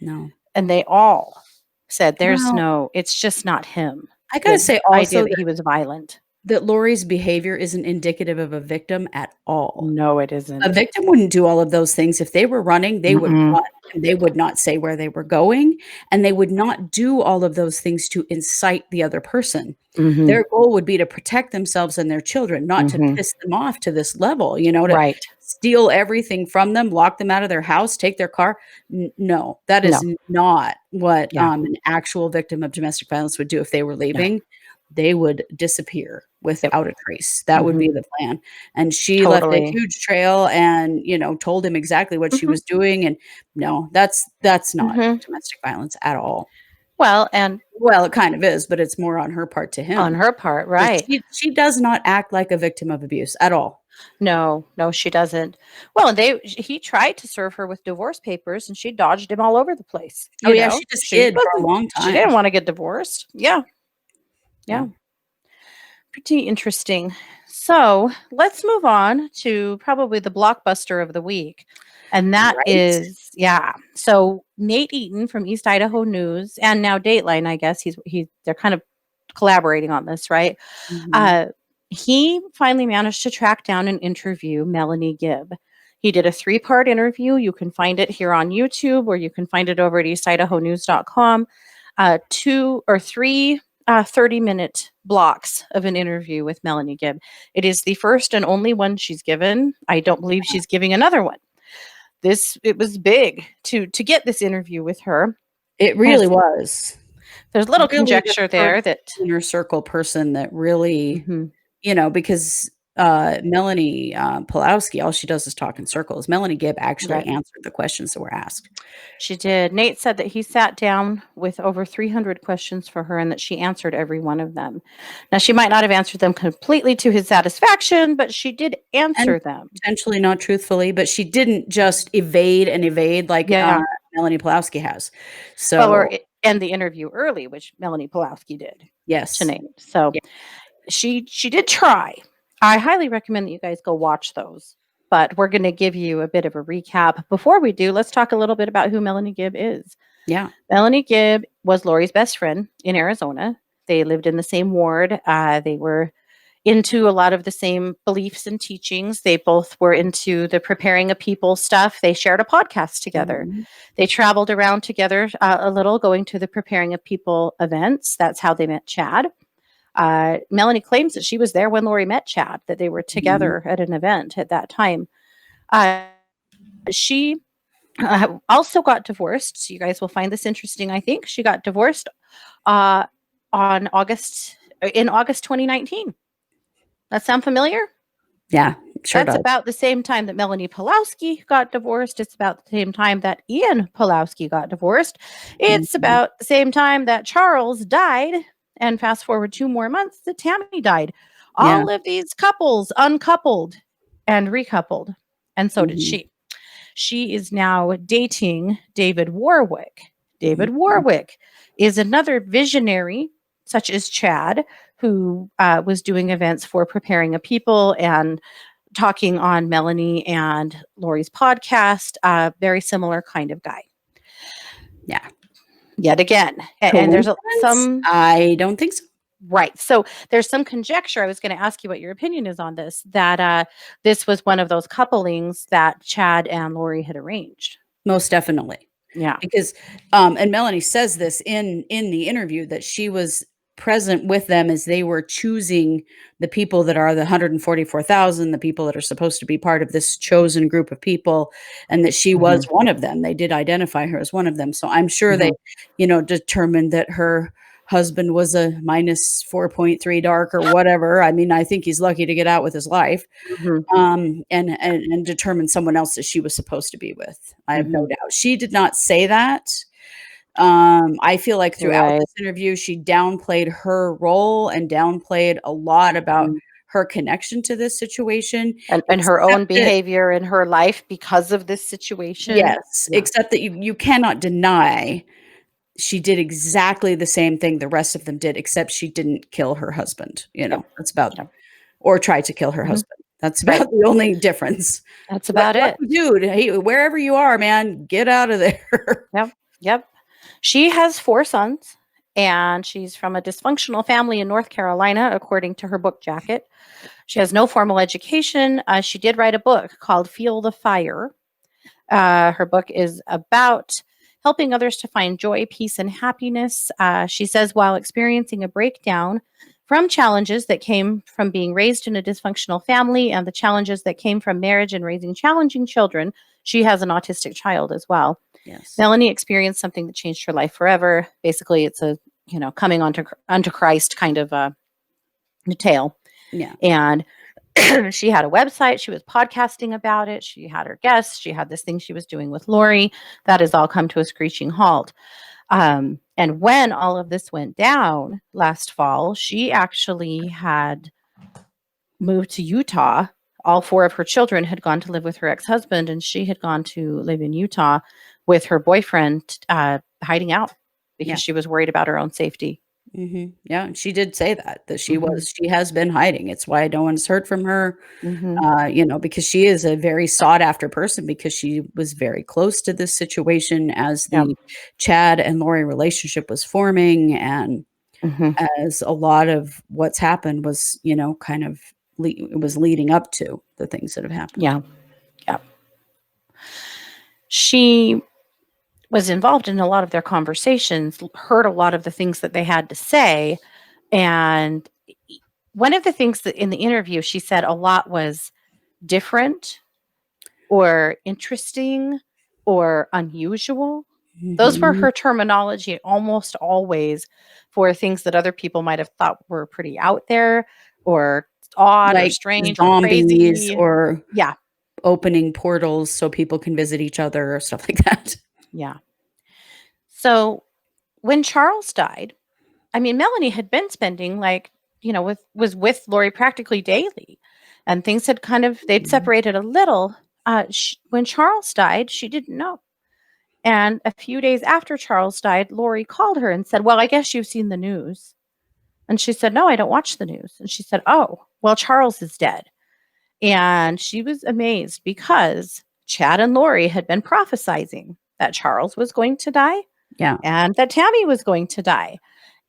Speaker 2: No.
Speaker 1: And they all said it's just not him.
Speaker 2: I gotta say also
Speaker 1: that he was violent.
Speaker 2: That Lori's behavior isn't indicative of a victim at all.
Speaker 1: No, it isn't.
Speaker 2: A victim wouldn't do all of those things. If they were running, they would run. They would not say where they were going, and they would not do all of those things to incite the other person. Their goal would be to protect themselves and their children, not to piss them off to this level, to steal everything from them, lock them out of their house, take their car. No, that is not what an actual victim of domestic violence would do if they were leaving. They would disappear without a trace. That would be the plan. And she left a huge trail and, told him exactly what she was doing. And no, that's not domestic violence at all.
Speaker 1: Well,
Speaker 2: it kind of is, but it's more on her part to him.
Speaker 1: On her part, right.
Speaker 2: She does not act like a victim of abuse at all.
Speaker 1: No, she doesn't. Well, he tried to serve her with divorce papers and she dodged him all over the place.
Speaker 2: She just hid for a long time.
Speaker 1: She didn't want to get divorced. Yeah. Pretty interesting. So let's move on to probably the blockbuster of the week. And that is, so Nate Eaton from East Idaho News and now Dateline, I guess they're kind of collaborating on this, right? He finally managed to track down and interview Melanie Gibb. He did a 3-part interview. You can find it here on YouTube or you can find it over at eastidahonews.com. 2 or 3 30-minute blocks of an interview with Melanie Gibb. It is the first and only one she's given. I don't believe she's giving another one. It was big to get this interview with her.
Speaker 2: It really was.
Speaker 1: There's little conjecture there that
Speaker 2: inner circle person that really, because Melanie Pulowski, all she does is talk in circles. Melanie Gibb actually answered the questions that were asked.
Speaker 1: She did. Nate said that he sat down with over 300 questions for her and that she answered every one of them. Now, she might not have answered them completely to his satisfaction, but she did answer them.
Speaker 2: Potentially not truthfully, but she didn't just evade like Melanie Pulowski has. So,
Speaker 1: or end the interview early, which Melanie Pulowski did.
Speaker 2: Yes.
Speaker 1: to name. So
Speaker 2: Yeah.
Speaker 1: she did try. I highly recommend that you guys go watch those. But we're going to give you a bit of a recap. Before we do, let's talk a little bit about who Melanie Gibb is.
Speaker 2: Yeah.
Speaker 1: Melanie Gibb was Lori's best friend in Arizona. They lived in the same ward. They were into a lot of the same beliefs and teachings. They both were into the preparing of people stuff. They shared a podcast together.
Speaker 2: Mhm.
Speaker 1: They traveled around together a little, going to the preparing of people events. That's how they met Chad. Melanie claims that she was there when Lori met Chad, that they were together at an event at that time. She also got divorced. So you guys will find this interesting, I think. She got divorced uh, in August 2019. That sound familiar?
Speaker 2: Yeah, sure
Speaker 1: That's
Speaker 2: does.
Speaker 1: about the same time that Melanie Pulowski got divorced. It's about the same time that Ian Pulowski got divorced. It's
Speaker 2: Mhm.
Speaker 1: about the same time that Charles died. And fast forward 2 more months, that Tammy died.
Speaker 2: Yeah.
Speaker 1: All of these couples uncoupled and recoupled. And so did
Speaker 2: Mhm.
Speaker 1: she. She is now dating David Warwick. David
Speaker 2: Mhm.
Speaker 1: Warwick is another visionary, such as Chad, who was doing events for preparing a people and talking on Melanie and Lori's podcast. Very similar kind of guy.
Speaker 2: Yeah.
Speaker 1: Yet again. And there's
Speaker 2: Coincidence?
Speaker 1: some,
Speaker 2: I don't think so.
Speaker 1: right. So there's some conjecture. I was going to ask you what your opinion is on this, that this was one of those couplings that Chad and Lori had arranged.
Speaker 2: Most definitely.
Speaker 1: Yeah.
Speaker 2: Because and Melanie says this in the interview that she was present with them as they were choosing the people that are the 144,000, the people that are supposed to be part of this chosen group of people, and that she was one of them. They did identify her as one of them. So I'm sure they, determined that her husband was a minus 4.3 dark or whatever. I mean, I think he's lucky to get out with his life. And determine someone else that she was supposed to be with. I have no doubt. She did not say that. I feel like throughout
Speaker 1: Right.
Speaker 2: this interview, she downplayed her role and downplayed a lot about her connection to this situation.
Speaker 1: And her
Speaker 2: Except
Speaker 1: own
Speaker 2: that,
Speaker 1: behavior in her life because of this situation.
Speaker 2: yes,
Speaker 1: Yeah.
Speaker 2: except that you cannot deny she did exactly the same thing the rest of them did, except she didn't kill her husband.
Speaker 1: Yep.
Speaker 2: That's about,
Speaker 1: Yep.
Speaker 2: or tried to kill her
Speaker 1: Mhm.
Speaker 2: husband. That's
Speaker 1: Right.
Speaker 2: about the only difference.
Speaker 1: That's about
Speaker 2: What
Speaker 1: it.
Speaker 2: dude, hey, wherever you are, man, get out of there.
Speaker 1: Yep. Yep. She has 4 sons, and she's from a dysfunctional family in North Carolina, according to her book jacket. She has no formal education. She did write a book called Feel the Fire. Her book is about helping others to find joy, peace, and happiness. She says while experiencing a breakdown from challenges that came from being raised in a dysfunctional family and the challenges that came from marriage and raising challenging children, she has an autistic child as well.
Speaker 2: Yes.
Speaker 1: Melanie experienced something that changed her life forever. Basically, it's a coming onto Christ kind of a tale.
Speaker 2: Yeah.
Speaker 1: And she had a website. She was podcasting about it. She had her guests. She had this thing she was doing with Lori. That has all come to a screeching halt. And when all of this went down last fall, she actually had moved to Utah. All 4 of her children had gone to live with her ex-husband, and she had gone to live in Utah with her boyfriend, hiding out because
Speaker 2: Yeah.
Speaker 1: she was worried about her own safety.
Speaker 2: Yeah, and she did say that she
Speaker 1: Mhm.
Speaker 2: she has been hiding. It's why no one's heard from her,
Speaker 1: Mhm.
Speaker 2: because she is a very sought after person because she was very close to this situation as
Speaker 1: Yep.
Speaker 2: the Chad and Lori relationship was forming, and
Speaker 1: Mhm.
Speaker 2: as a lot of what's happened was, kind of it was leading up to the things that have happened.
Speaker 1: Yeah. Yeah. She was involved in a lot of their conversations, heard a lot of the things that they had to say. And one of the things that in the interview she said a lot was different or interesting or unusual. Those were
Speaker 2: Mhm.
Speaker 1: her terminology almost always for things that other people might have thought were pretty out there or odd or
Speaker 2: Like
Speaker 1: strange or
Speaker 2: zombies
Speaker 1: crazy.
Speaker 2: or
Speaker 1: Yeah.
Speaker 2: opening portals so people can visit each other or stuff like that.
Speaker 1: Yeah. So when Charles died, I mean, Melanie had been spending was with Lori practically daily, and things had they'd
Speaker 2: Mhm.
Speaker 1: separated a little. When Charles died, she didn't know. And a few days after Charles died, Lori called her and said, "Well, I guess you've seen the news." And she said, no, I don't watch the news. And she said, oh, well, Charles is dead. And she was amazed because Chad and Lori had been prophesizing that Charles was going to die
Speaker 2: Yeah.
Speaker 1: and that Tammy was going to die.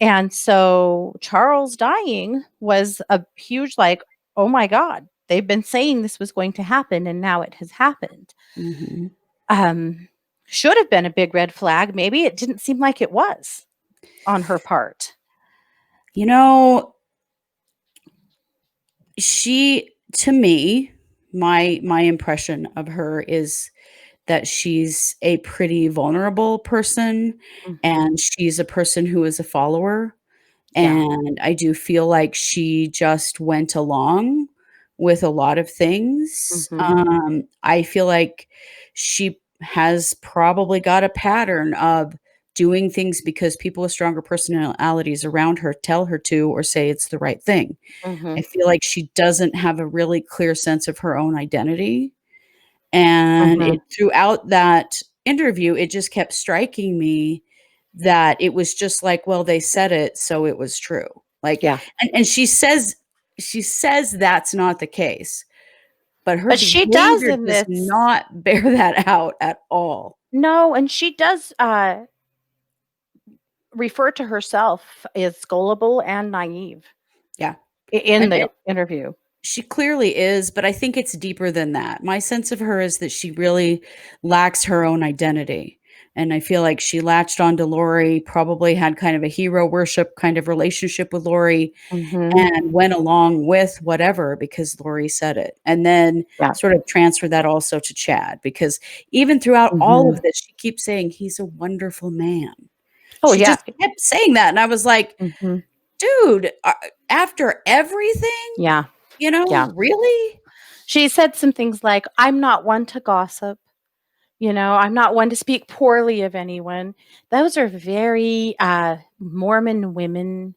Speaker 1: And so Charles dying was a huge, like, oh my God, they've been saying this was going to happen and now it has happened. Should have been a big red flag. Maybe it didn't seem like it was on her part.
Speaker 2: You know, she, to me, my impression of her is that she's a pretty vulnerable person, and she's a person who is a follower.
Speaker 1: Yeah.
Speaker 2: And I do feel like she just went along with a lot of things. I feel like she has probably got a pattern of doing things because people with stronger personalities around her tell her to or say it's the right thing. I feel like she doesn't have a really clear sense of her own identity. And throughout that interview, it just kept striking me that it was just like, well, they said it, so it was true. Like,
Speaker 1: Yeah.
Speaker 2: and she says that's not the case, but her
Speaker 1: But she does
Speaker 2: behavior
Speaker 1: in
Speaker 2: does
Speaker 1: this.
Speaker 2: not bear that out at all.
Speaker 1: No, and she does refer to herself as gullible and naive.
Speaker 2: Yeah.
Speaker 1: In the
Speaker 2: And
Speaker 1: interview.
Speaker 2: she clearly is, but I think it's deeper than that. My sense of her is that she really lacks her own identity. And I feel like she latched onto Lori, probably had kind of a hero worship kind of relationship with Lori, and went along with whatever because Lori said it. And then sort of transferred that also to Chad, because even throughout all of this, she keeps saying he's a wonderful man.
Speaker 1: Oh,
Speaker 2: She
Speaker 1: yeah.
Speaker 2: just kept saying that. And I was like, dude, after everything,
Speaker 1: Yeah.
Speaker 2: you know,
Speaker 1: Yeah.
Speaker 2: really?
Speaker 1: She said some things like, I'm not one to gossip. You know, I'm not one to speak poorly of anyone. Those are very Mormon women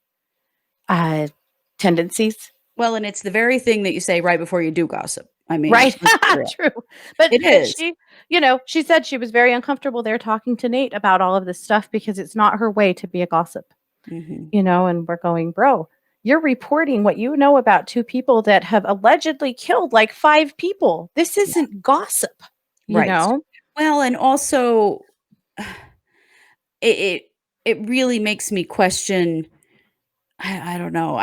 Speaker 1: tendencies.
Speaker 2: Well, and it's the very thing that you say right before you do gossip. I mean,
Speaker 1: Right.
Speaker 2: let's be real.
Speaker 1: True. But
Speaker 2: It is.
Speaker 1: she, she said she was very uncomfortable there talking to Nate about all of this stuff because it's not her way to be a gossip. And we're going, bro, you're reporting what you know about two people that have allegedly killed like 5 people. This isn't gossip, you know?
Speaker 2: Well, and also it really makes me question. I don't know.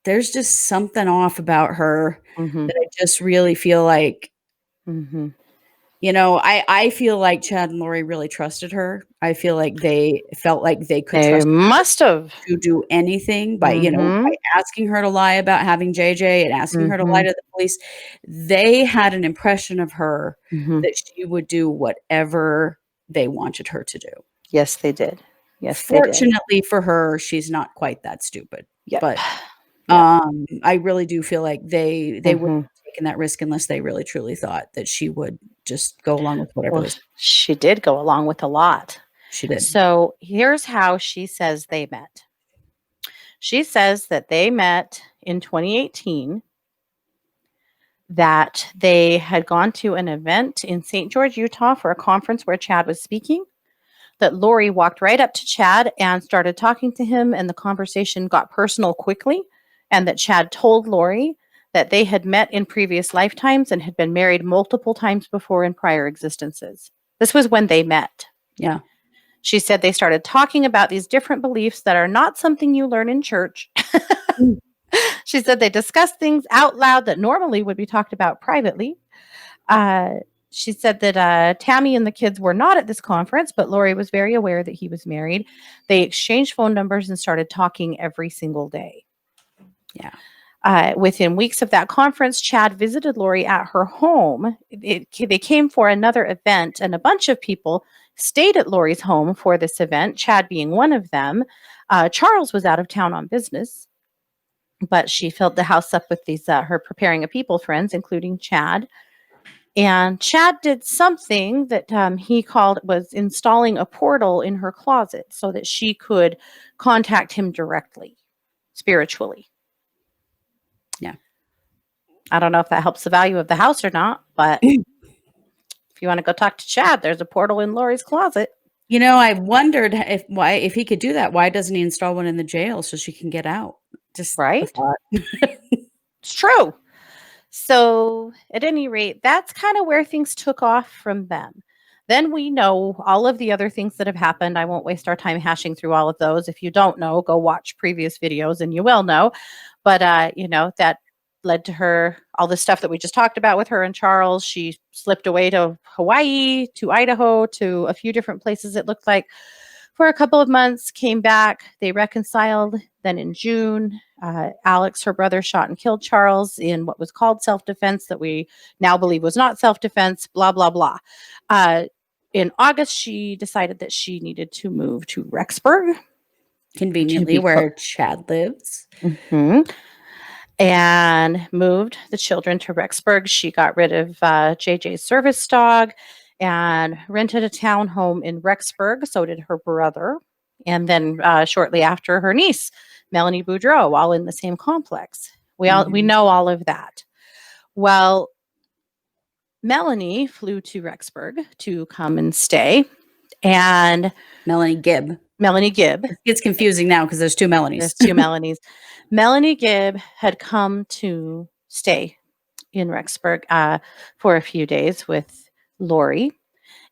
Speaker 2: There's just something off about her that I just really feel like, I feel like Chad and Lori really trusted her. I feel like they felt like they could
Speaker 1: They
Speaker 2: trust her
Speaker 1: must have.
Speaker 2: to do anything by asking her to lie about having JJ and asking her to lie to the police. They had an impression of her that she would do whatever they wanted her to do.
Speaker 1: Yes, they did. Yes,
Speaker 2: Fortunately for her, she's not quite that stupid.
Speaker 1: Yep.
Speaker 2: But I really do feel like they wouldn't have taken that risk unless they really truly thought that she would just go along with whatever they said.
Speaker 1: She did go along with a lot.
Speaker 2: She did.
Speaker 1: So here's how she says they met. She says that they met in 2018, that they had gone to an event in St. George, Utah for a conference where Chad was speaking, that Lori walked right up to Chad and started talking to him, and the conversation got personal quickly, and that Chad told Lori that they had met in previous lifetimes and had been married multiple times before in prior existences. This was when they met.
Speaker 2: Yeah.
Speaker 1: She said they started talking about these different beliefs that are not something you learn in church. She said they discussed things out loud that normally would be talked about privately. She said that Tammy and the kids were not at this conference, but Lori was very aware that he was married. They exchanged phone numbers and started talking every single day.
Speaker 2: Yeah.
Speaker 1: Within weeks of that conference, Chad visited Lori at her home. They came for another event, and a bunch of people stayed at Lori's home for this event, Chad being one of them. Charles was out of town on business, but she filled the house up with these her preparing a people friends, including Chad. And Chad did something that he called was installing a portal in her closet so that she could contact him directly, spiritually.
Speaker 2: Yeah.
Speaker 1: I don't know if that helps the value of the house or not, but if you want to go talk to Chad, there's a portal in Lori's closet.
Speaker 2: You know, I wondered if he could do that, why doesn't he install one in the jail so she can get out? Just a
Speaker 1: Right?
Speaker 2: thought.
Speaker 1: It's true. So, at any rate, that's kind of where things took off from them. Then we know all of the other things that have happened. I won't waste our time hashing through all of those. If you don't know, go watch previous videos and you will know. But, that led to her, all the stuff that we just talked about with her and Charles. She slipped away to Hawaii, to Idaho, to a few different places, it looked like, for a couple of months, came back. They reconciled. Then in June, Alex, her brother, shot and killed Charles in what was called self-defense that we now believe was not self-defense, blah, blah, blah. In August, she decided that she needed to move to Rexburg.
Speaker 2: Conveniently where Chad lives.
Speaker 1: Mhm. And moved the children to Rexburg. She got rid of JJ's service dog and rented a townhome in Rexburg. So did her brother. And then shortly after, her niece, Melanie Boudreau, all in the same complex. We know all of that. Well, Melanie flew to Rexburg to come and stay. And
Speaker 2: Melanie Gibb.
Speaker 1: Melanie Gibb.
Speaker 2: It's confusing now because there's two Melanies.
Speaker 1: There's two Melanies. Melanie Gibb had come to stay in Rexburg for a few days with Lori.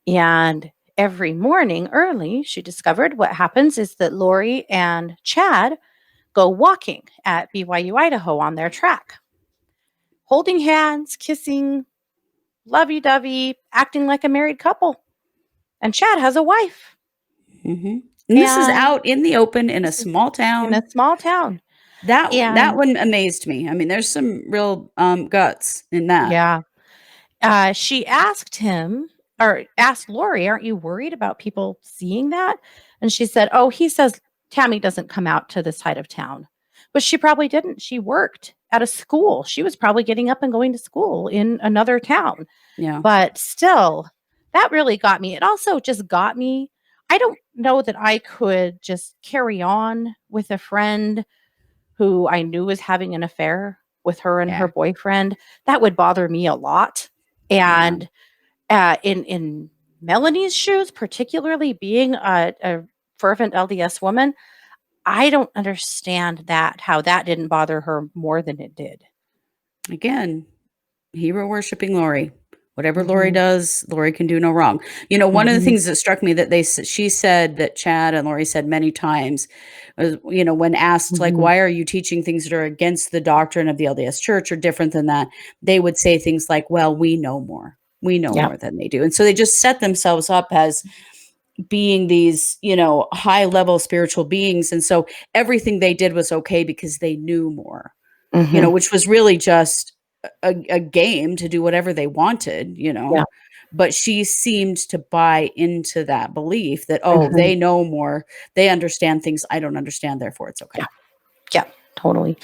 Speaker 1: And every morning early, she discovered what happens is that Lori and Chad go walking at BYU, Idaho on their track, holding hands, kissing, lovey-dovey, acting like a married couple. And Chad has a wife.
Speaker 2: Mm-hmm. And this is out in the open in a small town.
Speaker 1: In a small town.
Speaker 2: That one amazed me. I mean, there's some real guts in that.
Speaker 1: Yeah. She asked him, or asked Lori, aren't you worried about people seeing that? And she said, oh, he says Tammy doesn't come out to this side of town. But she probably didn't. She worked at a school. She was probably getting up and going to school in another town.
Speaker 2: Yeah.
Speaker 1: But still, that really got me. It also just got me. I don't know that I could just carry on with a friend who I knew was having an affair with her and her boyfriend. That would bother me a lot. And in Melanie's shoes, particularly being a fervent LDS woman, I don't understand how that didn't bother her more than it did.
Speaker 2: Again, hero worshiping Lori. Whatever Lori does, Lori can do no wrong. You know, one of the things that struck me that she said that Chad and Lori said many times was, you know, when asked, like, why are you teaching things that are against the doctrine of the LDS Church or different than that? They would say things like, well, we know more. We know more than they do. And so they just set themselves up as being these, you know, high level spiritual beings. And so everything they did was okay because they knew more, you know, which was really just a game to do whatever they wanted, you know. But she seemed to buy into that belief that, oh, they know more, they understand things I don't understand, therefore it's okay.
Speaker 1: Yeah, totally.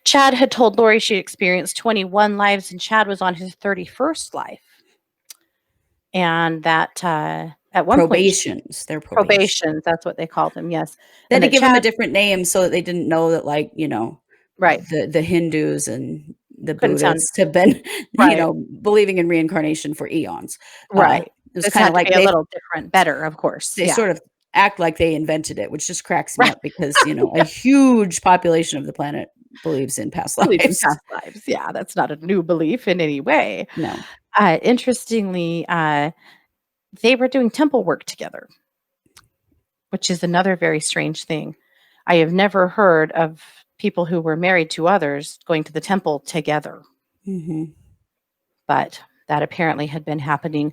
Speaker 1: Chad had told Lori she experienced 21 lives and Chad was on his 31st life. And that at one
Speaker 2: probations,
Speaker 1: point, probations, that's what they called them, yes.
Speaker 2: Then to give them a different name so that they didn't know that, like, you know,
Speaker 1: right,
Speaker 2: the Hindus and the Buddhists have been, you know, believing in reincarnation for eons.
Speaker 1: Right.
Speaker 2: It was kind of like
Speaker 1: a little different, better, of course.
Speaker 2: They sort of act like they invented it, which just cracks me up because, you know, a huge population of the planet believes in past lives.
Speaker 1: Yeah, that's not a new belief in any way.
Speaker 2: No.
Speaker 1: Interestingly, they were doing temple work together, which is another very strange thing. I have never heard of people who were married to others going to the temple together. But that apparently had been happening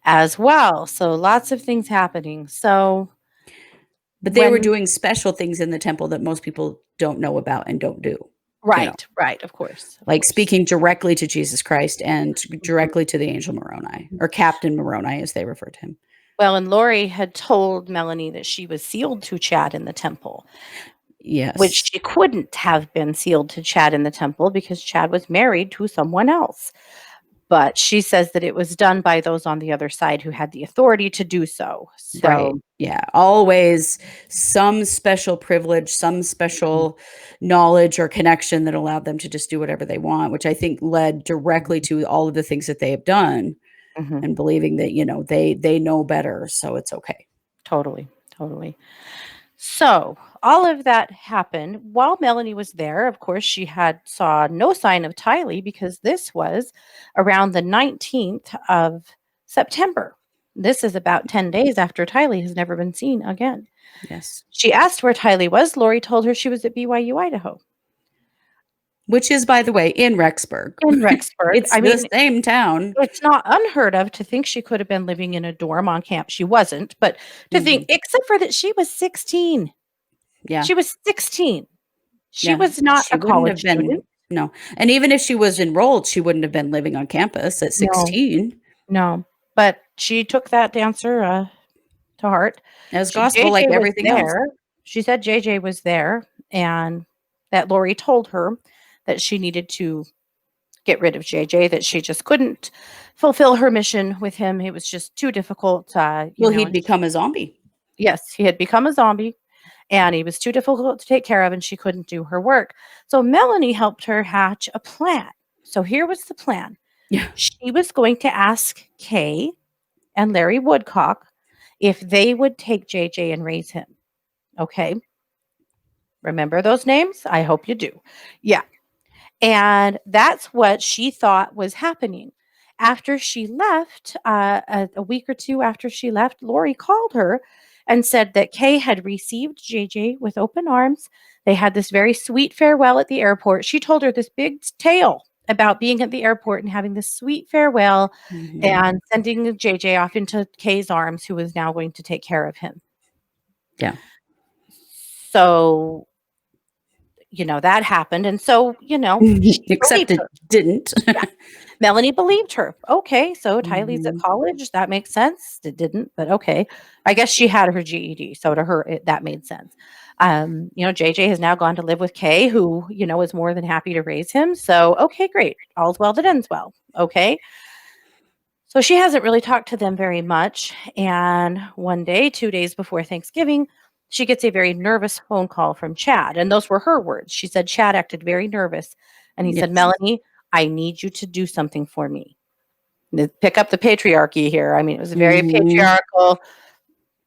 Speaker 1: as well. So lots of things happening.
Speaker 2: But they were doing special things in the temple that most people don't know about and don't do.
Speaker 1: Right,
Speaker 2: you know?
Speaker 1: Right, of course.
Speaker 2: Like speaking directly to Jesus Christ and directly to the angel Moroni, or Captain Moroni, as they refer to him.
Speaker 1: Well, and Lori had told Melanie that she was sealed to Chad in the temple.
Speaker 2: Yes.
Speaker 1: Which she couldn't have been sealed to Chad in the temple because Chad was married to someone else. But she says that it was done by those on the other side who had the authority to do so.
Speaker 2: Right. Yeah. Always some special privilege, some special knowledge or connection that allowed them to just do whatever they want, which I think led directly to all of the things that they have done and believing that, you know, they know better. So it's okay.
Speaker 1: Totally. Totally. So all of that happened while Melanie was there. Of course, she saw no sign of Tylee because this was around the 19th of September. This is about 10 days after Tylee has never been seen again.
Speaker 2: Yes.
Speaker 1: She asked where Tylee was. Lori told her she was at BYU, Idaho.
Speaker 2: Which is, by the way, in Rexburg.
Speaker 1: In Rexburg.
Speaker 2: It's
Speaker 1: I
Speaker 2: the
Speaker 1: mean,
Speaker 2: same town.
Speaker 1: it's not unheard of to think she could have been living in a dorm on camp. She wasn't, but to think, except for that she was 16.
Speaker 2: Yeah.
Speaker 1: She was 16. She
Speaker 2: Yeah.
Speaker 1: was not
Speaker 2: She
Speaker 1: a
Speaker 2: wouldn't
Speaker 1: college
Speaker 2: have been.
Speaker 1: student.
Speaker 2: No. And even if she was enrolled, she wouldn't have been living on campus at
Speaker 1: No.
Speaker 2: 16.
Speaker 1: No, but she took that answer to heart.
Speaker 2: As gospel, like
Speaker 1: JJ was
Speaker 2: everything else.
Speaker 1: there. She said JJ was there and that Lori told her that she needed to get rid of JJ, that she just couldn't fulfill her mission with him. It was just too difficult.
Speaker 2: Well, he'd become a zombie.
Speaker 1: Yes, he had become a zombie and he was too difficult to take care of and she couldn't do her work. So Melanie helped her hatch a plan. So here was the plan.
Speaker 2: Yeah.
Speaker 1: She was going to ask Kay and Larry Woodcock if they would take JJ and raise him. Okay. Remember those names? I hope you do. Yeah. And that's what she thought was happening. After she left, a week or two after she left, Lori called her and said that Kay had received JJ with open arms. They had this very sweet farewell at the airport. She told her this big tale about being at the airport and having this sweet farewell and sending JJ off into Kay's arms, who was now going to take care of him.
Speaker 2: Yeah.
Speaker 1: So, that happened. And so,
Speaker 2: Except it didn't.
Speaker 1: Yeah. Melanie believed her. Okay, so Tylee's at college. That makes sense. It didn't, but okay. I guess she had her GED, so to her that made sense. JJ has now gone to live with Kay, who is more than happy to raise him. So okay, great. All's well that ends well. Okay. So she hasn't really talked to them very much. And one day, 2 days before Thanksgiving, she gets a very nervous phone call from Chad. And those were her words. She said Chad acted very nervous. And he said, Melanie, I need you to do something for me. Pick up the patriarchy here. I mean, it was very patriarchal.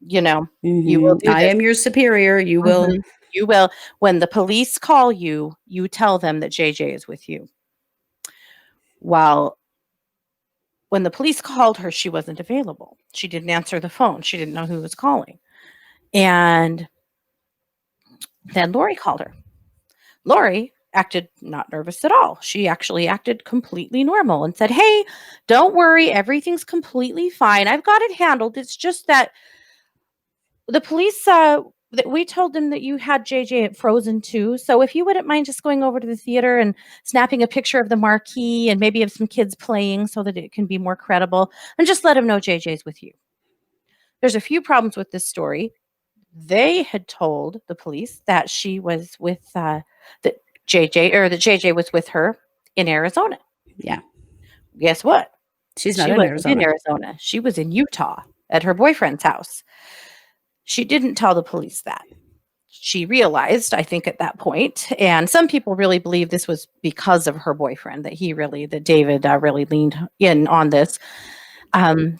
Speaker 1: You will do
Speaker 2: I
Speaker 1: this.
Speaker 2: am your superior. You will.
Speaker 1: You will. When the police call you, you tell them that JJ is with you. Well, when the police called her, she wasn't available. She didn't answer the phone. She didn't know who was calling. And then Lori called her. Lori acted not nervous at all. She actually acted completely normal and said, hey, don't worry. Everything's completely fine. I've got it handled. It's just that the police, that we told them that you had JJ at Frozen too. So if you wouldn't mind just going over to the theater and snapping a picture of the marquee and maybe of some kids playing so that it can be more credible, and just let them know JJ's with you. There's a few problems with this story. They had told the police that she was with that JJ was with her in Arizona.
Speaker 2: Yeah.
Speaker 1: Guess what?
Speaker 2: She's not
Speaker 1: She
Speaker 2: in
Speaker 1: wasn't
Speaker 2: Arizona.
Speaker 1: in Arizona. She was in Utah at her boyfriend's house. She didn't tell the police that. She realized, I think, at that point, and some people really believe this was because of her boyfriend, that David really leaned in on this.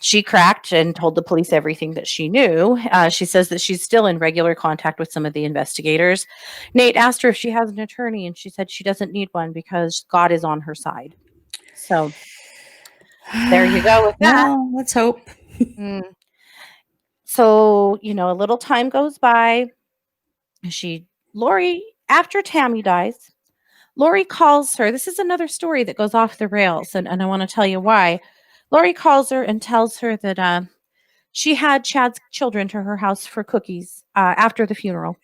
Speaker 1: She cracked and told the police everything that she knew. She says that she's still in regular contact with some of the investigators. Nate asked her if she has an attorney, and she said she doesn't need one because God is on her side. So there you go with that.
Speaker 2: Well, let's hope.
Speaker 1: So, a little time goes by. Lori, after Tammy dies, Lori calls her. This is another story that goes off the rails, and I want to tell you why. Lori calls her and tells her that she had Chad's children to her house for cookies after the funeral,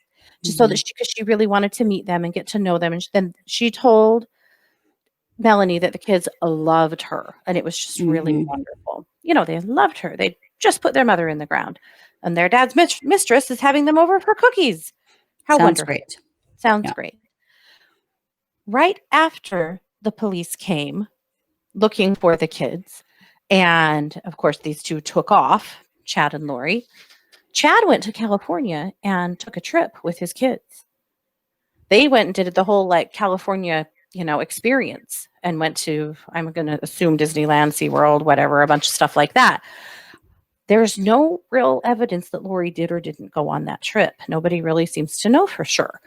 Speaker 1: just so that because she really wanted to meet them and get to know them. And then she told Melanie that the kids loved her, and it was just really wonderful. They loved her. They just put their mother in the ground, and their dad's mistress is having them over for cookies. How
Speaker 2: Sounds
Speaker 1: wonderful.
Speaker 2: great.
Speaker 1: Sounds great. Right after the police came looking for the kids, and of course these two took off, Chad and Lori, Chad went to California and took a trip with his kids. They went and did the whole California, experience and went to, I'm going to assume Disneyland, SeaWorld, whatever, a bunch of stuff like that. there's no real evidence that Lori did or didn't go on that trip. Nobody really seems to know for sure.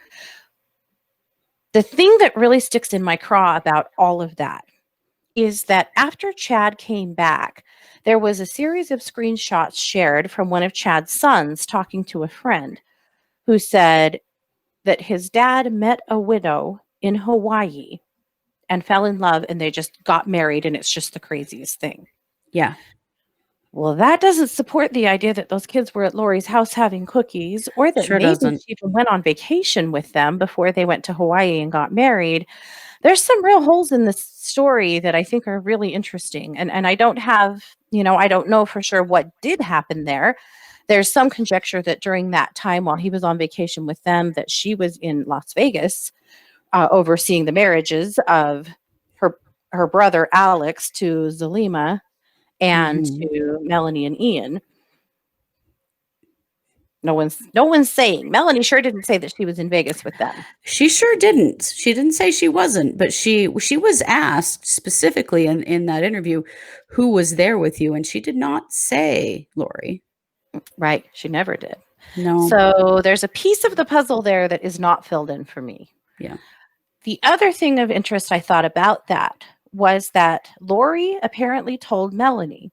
Speaker 1: The thing that really sticks in my craw about all of that is that after Chad came back, there was a series of screenshots shared from one of Chad's sons talking to a friend who said that his dad met a widow in Hawaii and fell in love, and they just got married, and it's just the craziest thing.
Speaker 2: Yeah.
Speaker 1: Well, that doesn't support the idea that those kids were at Lori's house having cookies, or that
Speaker 2: Sure
Speaker 1: maybe
Speaker 2: doesn't.
Speaker 1: she even went on vacation with them before they went to Hawaii and got married. There's some real holes in this story that I think are really interesting. And I don't have, I don't know for sure what did happen there. There's some conjecture that during that time while he was on vacation with them, that she was in Las Vegas overseeing the marriages of her brother Alex to Zulema and
Speaker 2: Mhm.
Speaker 1: to Melanie and Ian. No one's saying. Melanie sure didn't say that she was in Vegas with them.
Speaker 2: She sure didn't. She didn't say she wasn't, but she was asked specifically in that interview who was there with you, and she did not say Lori.
Speaker 1: Right. She never did.
Speaker 2: No.
Speaker 1: So there's a piece of the puzzle there that is not filled in for me.
Speaker 2: Yeah.
Speaker 1: The other thing of interest I thought about that was that Lori apparently told Melanie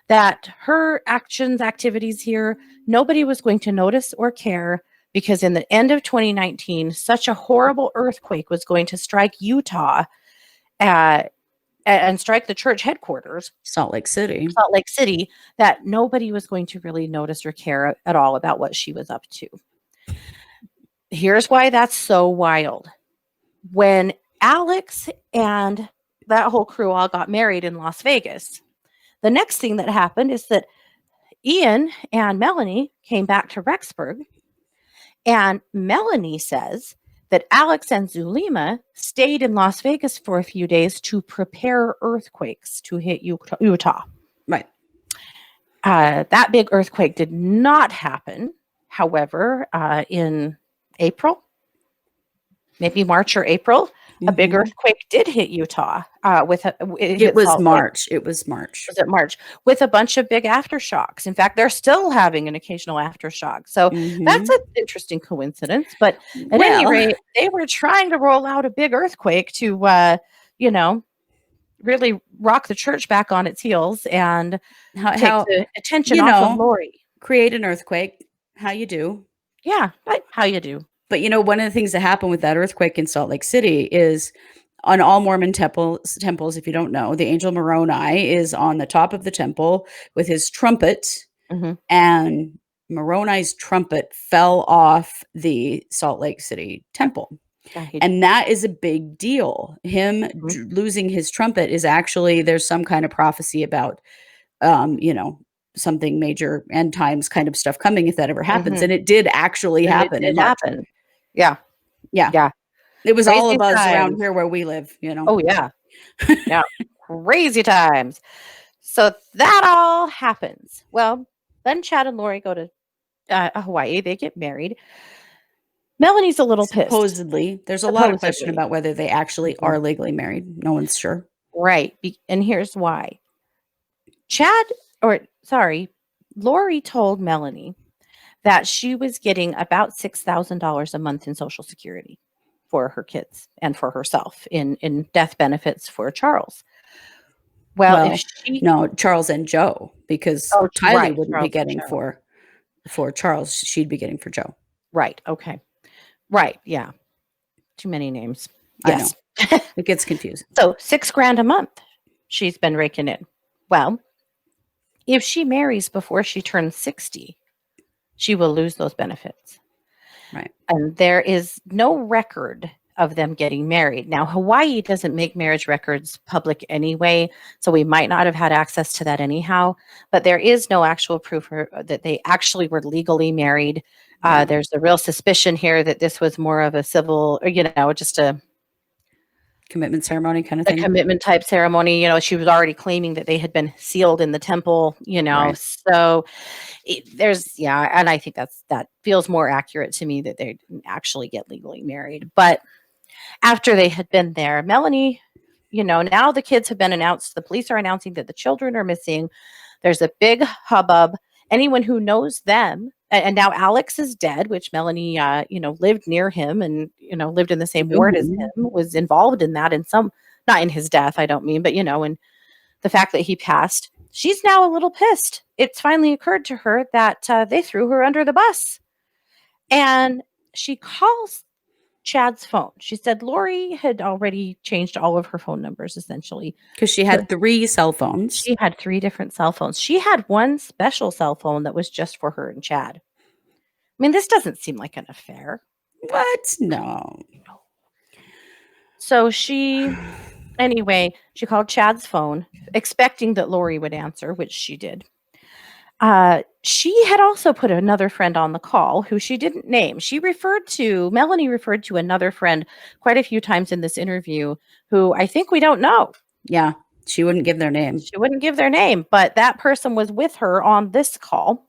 Speaker 1: that her activities here, nobody was going to notice or care because in the end of 2019, such a horrible earthquake was going to strike Utah and strike the church headquarters,
Speaker 2: Salt Lake City.
Speaker 1: that nobody was going to really notice or care at all about what she was up to. Here's why that's so wild. When Alex and that whole crew all got married in Las Vegas, the next thing that happened is that Ian and Melanie came back to Rexburg, and Melanie says that Alex and Zulema stayed in Las Vegas for a few days to prepare earthquakes to hit Utah.
Speaker 2: Right.
Speaker 1: That big earthquake did not happen, however, in April, maybe March or April. A big
Speaker 2: Mhm.
Speaker 1: earthquake did hit Utah.
Speaker 2: It was March. It was March.
Speaker 1: Was it March? With a bunch of big aftershocks. In fact, they're still having an occasional aftershock. So that's
Speaker 2: Mhm.
Speaker 1: an interesting coincidence. But at any
Speaker 2: Well,
Speaker 1: rate, they were trying to roll out a big earthquake to, really rock the church back on its heels and take
Speaker 2: how
Speaker 1: the attention
Speaker 2: you
Speaker 1: off of
Speaker 2: know,
Speaker 1: Lori.
Speaker 2: create an earthquake. How you do?
Speaker 1: Yeah, how you do.
Speaker 2: But one of the things that happened with that earthquake in Salt Lake City is on all Mormon temples, if you don't know, the angel Moroni is on the top of the temple with his trumpet,
Speaker 1: Mhm.
Speaker 2: and Moroni's trumpet fell off the Salt Lake City temple.
Speaker 1: Yeah,
Speaker 2: And that is a big deal. Him
Speaker 1: Mhm.
Speaker 2: losing his trumpet is actually, there's some kind of prophecy about, something major end times kind of stuff coming if that ever happens.
Speaker 1: Mhm.
Speaker 2: And it did actually
Speaker 1: And it
Speaker 2: happen in
Speaker 1: did
Speaker 2: March.
Speaker 1: happen. Yeah,
Speaker 2: Yeah.
Speaker 1: yeah.
Speaker 2: It was all a
Speaker 1: Crazy
Speaker 2: buzz around
Speaker 1: times.
Speaker 2: here where we live,
Speaker 1: Oh, yeah. Yeah. Crazy times. So that all happens. Well, then Chad and Lori go to Hawaii. They get married. Melanie's a little pissed.
Speaker 2: Supposedly. There's a lot of question
Speaker 1: Supposedly.
Speaker 2: about whether they actually
Speaker 1: Mhm.
Speaker 2: are legally married. No one's sure.
Speaker 1: Right. And here's why. Lori told Melanie that she was getting about $6,000 a month in Social Security for her kids and for herself in death benefits for Charles. Well, if
Speaker 2: Well,
Speaker 1: she
Speaker 2: no, Charles and Joe, because
Speaker 1: Oh,
Speaker 2: Tylee
Speaker 1: right,
Speaker 2: wouldn't be
Speaker 1: Charles and
Speaker 2: getting
Speaker 1: Joe.
Speaker 2: for Charles. She'd be getting for Joe.
Speaker 1: Right, okay. Right, yeah. Too many names.
Speaker 2: I know.
Speaker 1: Yes.
Speaker 2: It gets confusing.
Speaker 1: So $6,000 a month she's been raking in. Well, if she marries before she turns 60, she will lose those benefits.
Speaker 2: Right.
Speaker 1: And there is no record of them getting married. Now, Hawaii doesn't make marriage records public anyway, so we might not have had access to that anyhow, but there is no actual proof that they actually were legally married.
Speaker 2: Yeah.
Speaker 1: There's a real suspicion here that this was more of a civil, or just a
Speaker 2: Commitment ceremony kind of
Speaker 1: a
Speaker 2: thing.
Speaker 1: commitment type ceremony. She was already claiming that they had been sealed in the temple,
Speaker 2: Right.
Speaker 1: so and I think that feels more accurate to me that they didn't actually get legally married. But after they had been there, Melanie, now the kids have been announced. The police are announcing that the children are missing. There's a big hubbub. Anyone who knows them, and now Alex is dead, which Melanie, lived near him and, lived in the same ward as
Speaker 2: Mhm.
Speaker 1: him, was involved in that in some, not in his death, I don't mean, but, in the fact that he passed. She's now a little pissed. It's finally occurred to her that they threw her under the bus. And she calls Chad's phone. She said Lori had already changed all of her phone numbers, essentially.
Speaker 2: Because she had 3 cell phones.
Speaker 1: She had 3 different cell phones. She had one special cell phone that was just for her and Chad. I mean, this doesn't seem like an affair.
Speaker 2: What? No.
Speaker 1: So she called Chad's phone, expecting that Lori would answer, which she did. She had also put another friend on the call who she didn't name. Melanie referred to another friend quite a few times in this interview who I think we don't know.
Speaker 2: Yeah. She wouldn't give their name.
Speaker 1: She wouldn't give their name, but that person was with her on this call.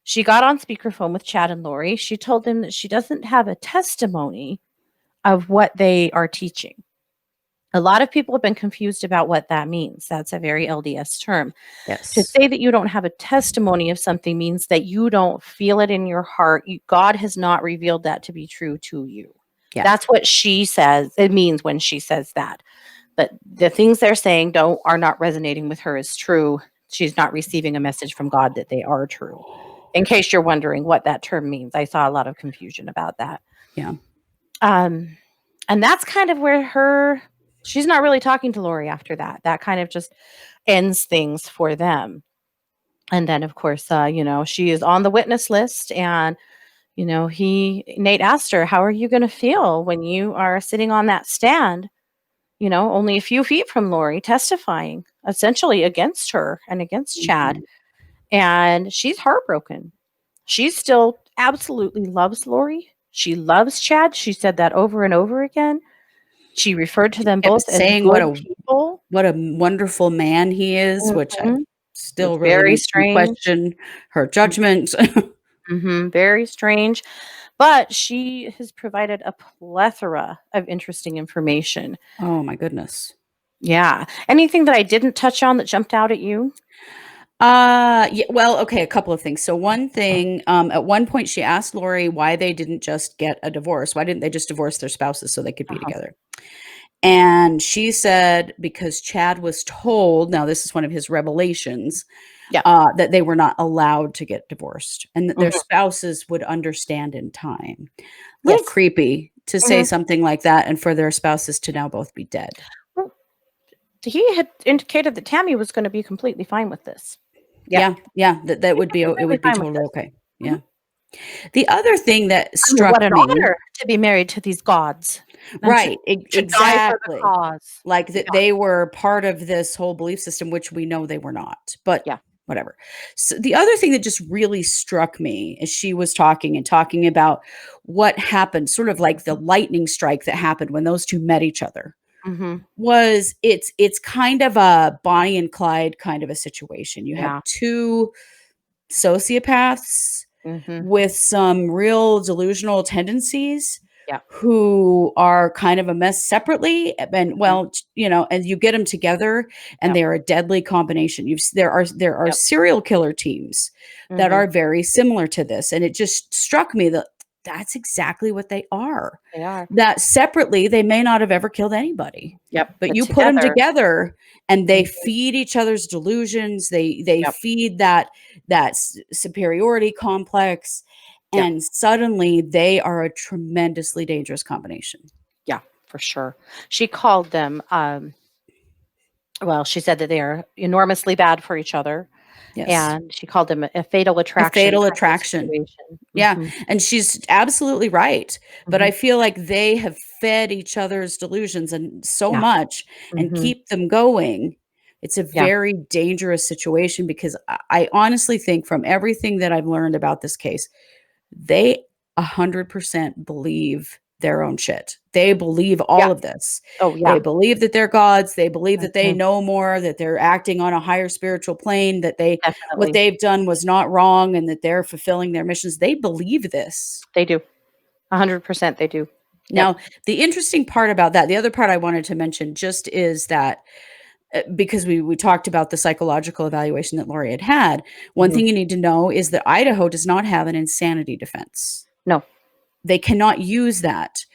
Speaker 1: She got on speakerphone with Chad and Lori. She told them that she doesn't have a testimony of what they are teaching. A lot of people have been confused about what that means. That's a very LDS term.
Speaker 2: Yes.
Speaker 1: To say that you don't have a testimony of something means that you don't feel it in your heart. God has not revealed that to be true to you.
Speaker 2: Yeah.
Speaker 1: That's what she says. It means when she says that. But the things they're saying are not resonating with her as true. She's not receiving a message from God that they are true. In case you're wondering what that term means, I saw a lot of confusion about that.
Speaker 2: Yeah.
Speaker 1: And that's kind of where she's not really talking to Lori after that. That kind of just ends things for them. And then, of course, she is on the witness list. And, Nate asked her, how are you going to feel when you are sitting on that stand, only a few feet from Lori, testifying essentially against her and against Chad. And she's heartbroken. She still absolutely loves Lori. She loves Chad. She said that over and over again. She referred to them both as
Speaker 2: saying
Speaker 1: good people.
Speaker 2: what a wonderful man he is, which still
Speaker 1: It's
Speaker 2: really
Speaker 1: very
Speaker 2: makes me
Speaker 1: strange.
Speaker 2: question her judgment.
Speaker 1: Very strange. But she has provided a plethora of interesting information.
Speaker 2: Oh my goodness.
Speaker 1: Yeah. Anything that I didn't touch on that jumped out at you?
Speaker 2: Yeah, well, okay, a couple of things. So one thing, at one point she asked Lori why they didn't just get a divorce. Why didn't they just divorce their spouses so they could be together? And she said because Chad was told, now this is one of his revelations, that they were not allowed to get divorced and that their spouses would understand in time. A little creepy to say something like that and for their spouses to now both be dead.
Speaker 1: Well, he had indicated that Tammy was going to be completely fine with this.
Speaker 2: Yeah, that would be it would be totally okay. Yeah. The other thing that struck
Speaker 1: what an
Speaker 2: me,
Speaker 1: honor to be married to these gods.
Speaker 2: right?
Speaker 1: To die for the
Speaker 2: Exactly.
Speaker 1: cause.
Speaker 2: Like that they were part of this whole belief system, which we know they were not. But whatever. So the other thing that just really struck me as she was talking about what happened, sort of like the lightning strike that happened when those two met each other. Was it's kind of a Bonnie and Clyde kind of a situation. You have two sociopaths with some real delusional tendencies who are kind of a mess separately. And and you get them together and they are a deadly combination. There are serial killer teams that are very similar to this. And it just struck me that that's exactly what they are.
Speaker 1: They are.
Speaker 2: That separately, they may not have ever killed anybody. But you put them together and they feed each other's delusions. They feed that superiority complex. And suddenly they are a tremendously dangerous combination.
Speaker 1: Yeah, for sure. She called them, she said that they are enormously bad for each other.
Speaker 2: Yes.
Speaker 1: And she called them a fatal attraction.
Speaker 2: A fatal attraction. Yeah. And she's absolutely right. But I feel like they have fed each other's delusions and so much and keep them going. It's a very dangerous situation because I honestly think from everything that I've learned about this case, they 100% believe their own shit. They believe all of this.
Speaker 1: Oh, yeah.
Speaker 2: They believe that they're gods. They believe that they know more, that they're acting on a higher spiritual plane, that what they've done was not wrong and that they're fulfilling their missions. They believe this.
Speaker 1: They do. 100% they do.
Speaker 2: Now, the interesting part about that, the other part I wanted to mention just is that because we talked about the psychological evaluation that Lori had. One
Speaker 1: Mhm.
Speaker 2: thing you need to know is that Idaho does not have an insanity defense.
Speaker 1: No.
Speaker 2: They cannot use that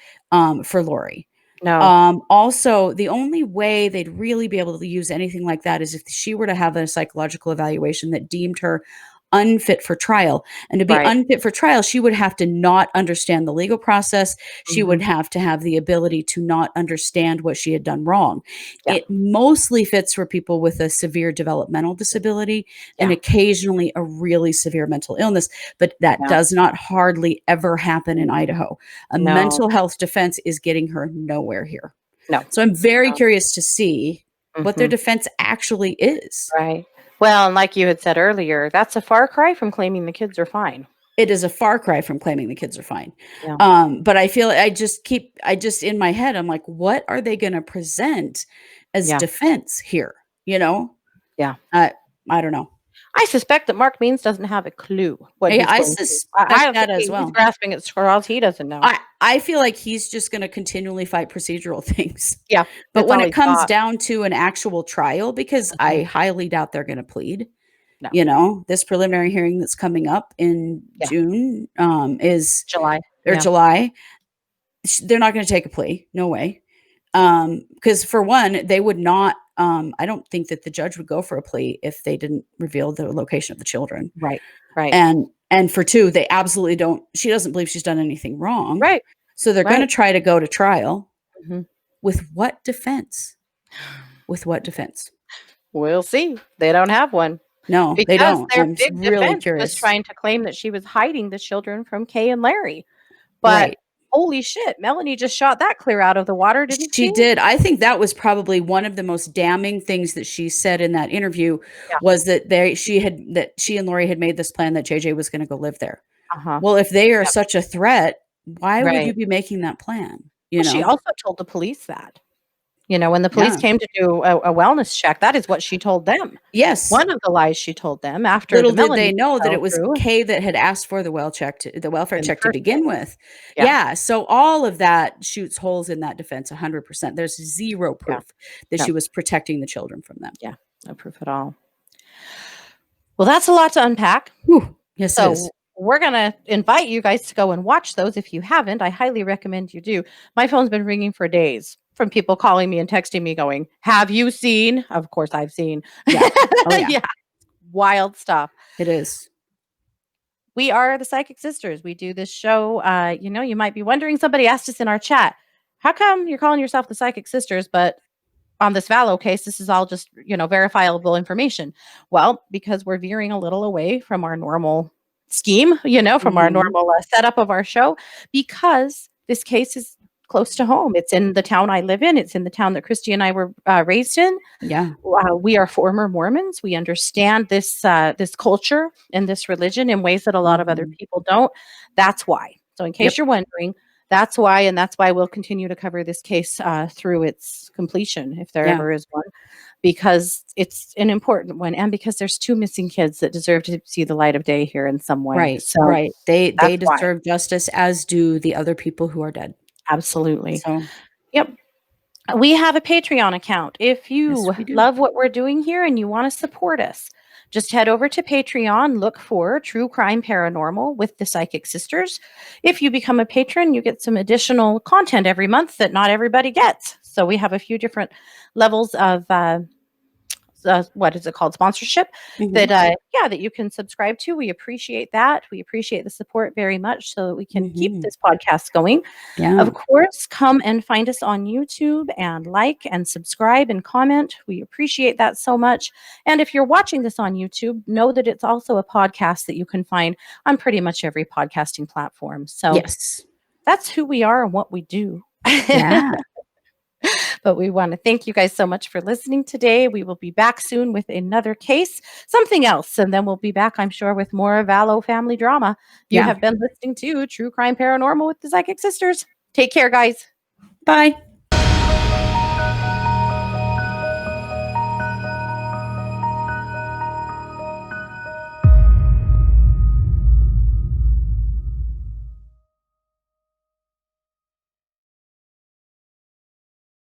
Speaker 2: for Lori.
Speaker 1: No.
Speaker 2: Also, the only way they'd really be able to use anything like that is if she were to have a psychological evaluation that deemed her unfit for trial. And to be
Speaker 1: Right.
Speaker 2: unfit for trial, she would have to not understand the legal process. She would
Speaker 1: Mhm.
Speaker 2: have to have the ability to not understand what she had done wrong.
Speaker 1: Yeah.
Speaker 2: It mostly fits for people with a severe developmental disability and
Speaker 1: Yeah.
Speaker 2: occasionally a really severe mental illness, but that
Speaker 1: Yeah.
Speaker 2: does not hardly ever happen in Idaho. A
Speaker 1: No.
Speaker 2: mental health defense is getting her nowhere here.
Speaker 1: No.
Speaker 2: So I'm very
Speaker 1: No.
Speaker 2: curious to see what their
Speaker 1: Mhm.
Speaker 2: defense actually is.
Speaker 1: Right. Well, and like you had said earlier, that's a far cry from claiming the kids are fine.
Speaker 2: It is a far cry from claiming the kids are fine.
Speaker 1: Yeah.
Speaker 2: But I feel I just in my head, I'm like, what are they going to present as
Speaker 1: Yeah.
Speaker 2: defense here? You know?
Speaker 1: Yeah.
Speaker 2: I don't know.
Speaker 1: I suspect that Mark Means doesn't have a clue what he's
Speaker 2: I
Speaker 1: going to do.
Speaker 2: suspect
Speaker 1: I don't
Speaker 2: that
Speaker 1: think
Speaker 2: as
Speaker 1: he's
Speaker 2: well.
Speaker 1: grasping at straws. He doesn't know.
Speaker 2: I feel like he's just going to continually fight procedural things.
Speaker 1: Yeah.
Speaker 2: But
Speaker 1: that's
Speaker 2: when
Speaker 1: all
Speaker 2: it
Speaker 1: he's
Speaker 2: comes
Speaker 1: got.
Speaker 2: down to an actual trial, because I
Speaker 1: Mhm.
Speaker 2: highly doubt they're going to plead.
Speaker 1: No.
Speaker 2: You know, this preliminary hearing that's coming up in
Speaker 1: Yeah.
Speaker 2: June is
Speaker 1: July.
Speaker 2: or
Speaker 1: Yeah.
Speaker 2: July. They're not going to take a plea. No way. Because for one, they would not. I don't think that the judge would go for a plea if they didn't reveal the location of the children.
Speaker 1: Right. Right.
Speaker 2: And for two, they absolutely don't. She doesn't believe she's done anything wrong.
Speaker 1: Right.
Speaker 2: So they're going to
Speaker 1: Right.
Speaker 2: try to go to trial
Speaker 1: Mhm.
Speaker 2: with what defense? With what defense?
Speaker 1: We'll see. They don't have one.
Speaker 2: No, they
Speaker 1: Because
Speaker 2: don't.
Speaker 1: their
Speaker 2: I'm
Speaker 1: big
Speaker 2: really
Speaker 1: defense was
Speaker 2: curious.
Speaker 1: trying to claim that she was hiding the children from Kay and Larry. But
Speaker 2: Right.
Speaker 1: holy shit, Melanie just shot that clear out of the water, didn't
Speaker 2: She
Speaker 1: she?
Speaker 2: did. I think that was probably one of the most damning things that she said in that interview
Speaker 1: Yeah.
Speaker 2: was that she and Lori had made this plan that JJ was going to go live there.
Speaker 1: Uh-huh.
Speaker 2: Well, if they are
Speaker 1: Yep.
Speaker 2: such a threat, why would you
Speaker 1: Right.
Speaker 2: be making that plan? You
Speaker 1: Well, she
Speaker 2: know?
Speaker 1: also told the police that. When the police
Speaker 2: Yeah.
Speaker 1: came to do a wellness check, that is what she told them.
Speaker 2: Yes.
Speaker 1: One of the lies she told them after
Speaker 2: Little
Speaker 1: the
Speaker 2: did they
Speaker 1: Melanie
Speaker 2: know that
Speaker 1: fell
Speaker 2: it was
Speaker 1: through
Speaker 2: Kay that had asked for the welfare
Speaker 1: in the
Speaker 2: check to
Speaker 1: first
Speaker 2: begin
Speaker 1: place.
Speaker 2: with.
Speaker 1: Yeah.
Speaker 2: Yeah. So all of that shoots holes in that defense 100%. There's zero
Speaker 1: Yeah.
Speaker 2: proof that
Speaker 1: No.
Speaker 2: she was protecting the children from them.
Speaker 1: Yeah. No proof at all. Well, that's a lot to unpack.
Speaker 2: Whew. Yes, it is.
Speaker 1: So we're going to invite you guys to go and watch those. If you haven't, I highly recommend you do. My phone's been ringing for days from people calling me and texting me going, have you seen? Of course I've seen.
Speaker 2: Yeah. Oh, yeah.
Speaker 1: Yeah. Wild stuff.
Speaker 2: It is.
Speaker 1: We are the Psychic Sisters. We do this show. You might be wondering, somebody asked us in our chat, how come you're calling yourself the Psychic Sisters, but on this Vallow case, this is all just, verifiable information? Well, because we're veering a little away from our normal scheme, from our
Speaker 2: Mhm.
Speaker 1: normal setup of our show, because this case is close to home. It's in the town I live in. It's in the town that Kristi and I were raised in.
Speaker 2: Yeah.
Speaker 1: We are former Mormons. We understand this culture and this religion in ways that a lot of other
Speaker 2: Mhm.
Speaker 1: people don't. That's why. So in case
Speaker 2: Yep.
Speaker 1: you're wondering, that's why, and that's why we'll continue to cover this case through its completion, if there
Speaker 2: Yeah.
Speaker 1: ever is one, because it's an important one, and because there's 2 missing kids that deserve to see the light of day here in some way.
Speaker 2: Right.
Speaker 1: So
Speaker 2: Right. They
Speaker 1: that's why.
Speaker 2: deserve justice, as do the other people who are dead.
Speaker 1: Absolutely.
Speaker 2: So
Speaker 1: Yep. We have a Patreon account. If you
Speaker 2: yes, we do.
Speaker 1: love what we're doing here and you want to support us, just head over to Patreon, look for True Crime Paranormal with the Psychic Sisters. If you become a patron, you get some additional content every month that not everybody gets. So we have a few different levels of what is it called? Sponsorship
Speaker 2: Mhm.
Speaker 1: that you can subscribe to. We appreciate that. We appreciate the support very much so that we can keep
Speaker 2: Mhm.
Speaker 1: this podcast going.
Speaker 2: Yeah.
Speaker 1: Of course, come and find us on YouTube and like and subscribe and comment. We appreciate that so much. And if you're watching this on YouTube, know that it's also a podcast that you can find on pretty much every podcasting platform. So
Speaker 2: Yes.
Speaker 1: that's who we are and what we do.
Speaker 2: Yeah.
Speaker 1: But we want to thank you guys so much for listening today. We will be back soon with another case, something else, and then we'll be back, I'm sure, with more Vallow family drama. You
Speaker 2: Yeah.
Speaker 1: have been listening to True Crime Paranormal with the Psychic Sisters. Take care, guys.
Speaker 2: Bye.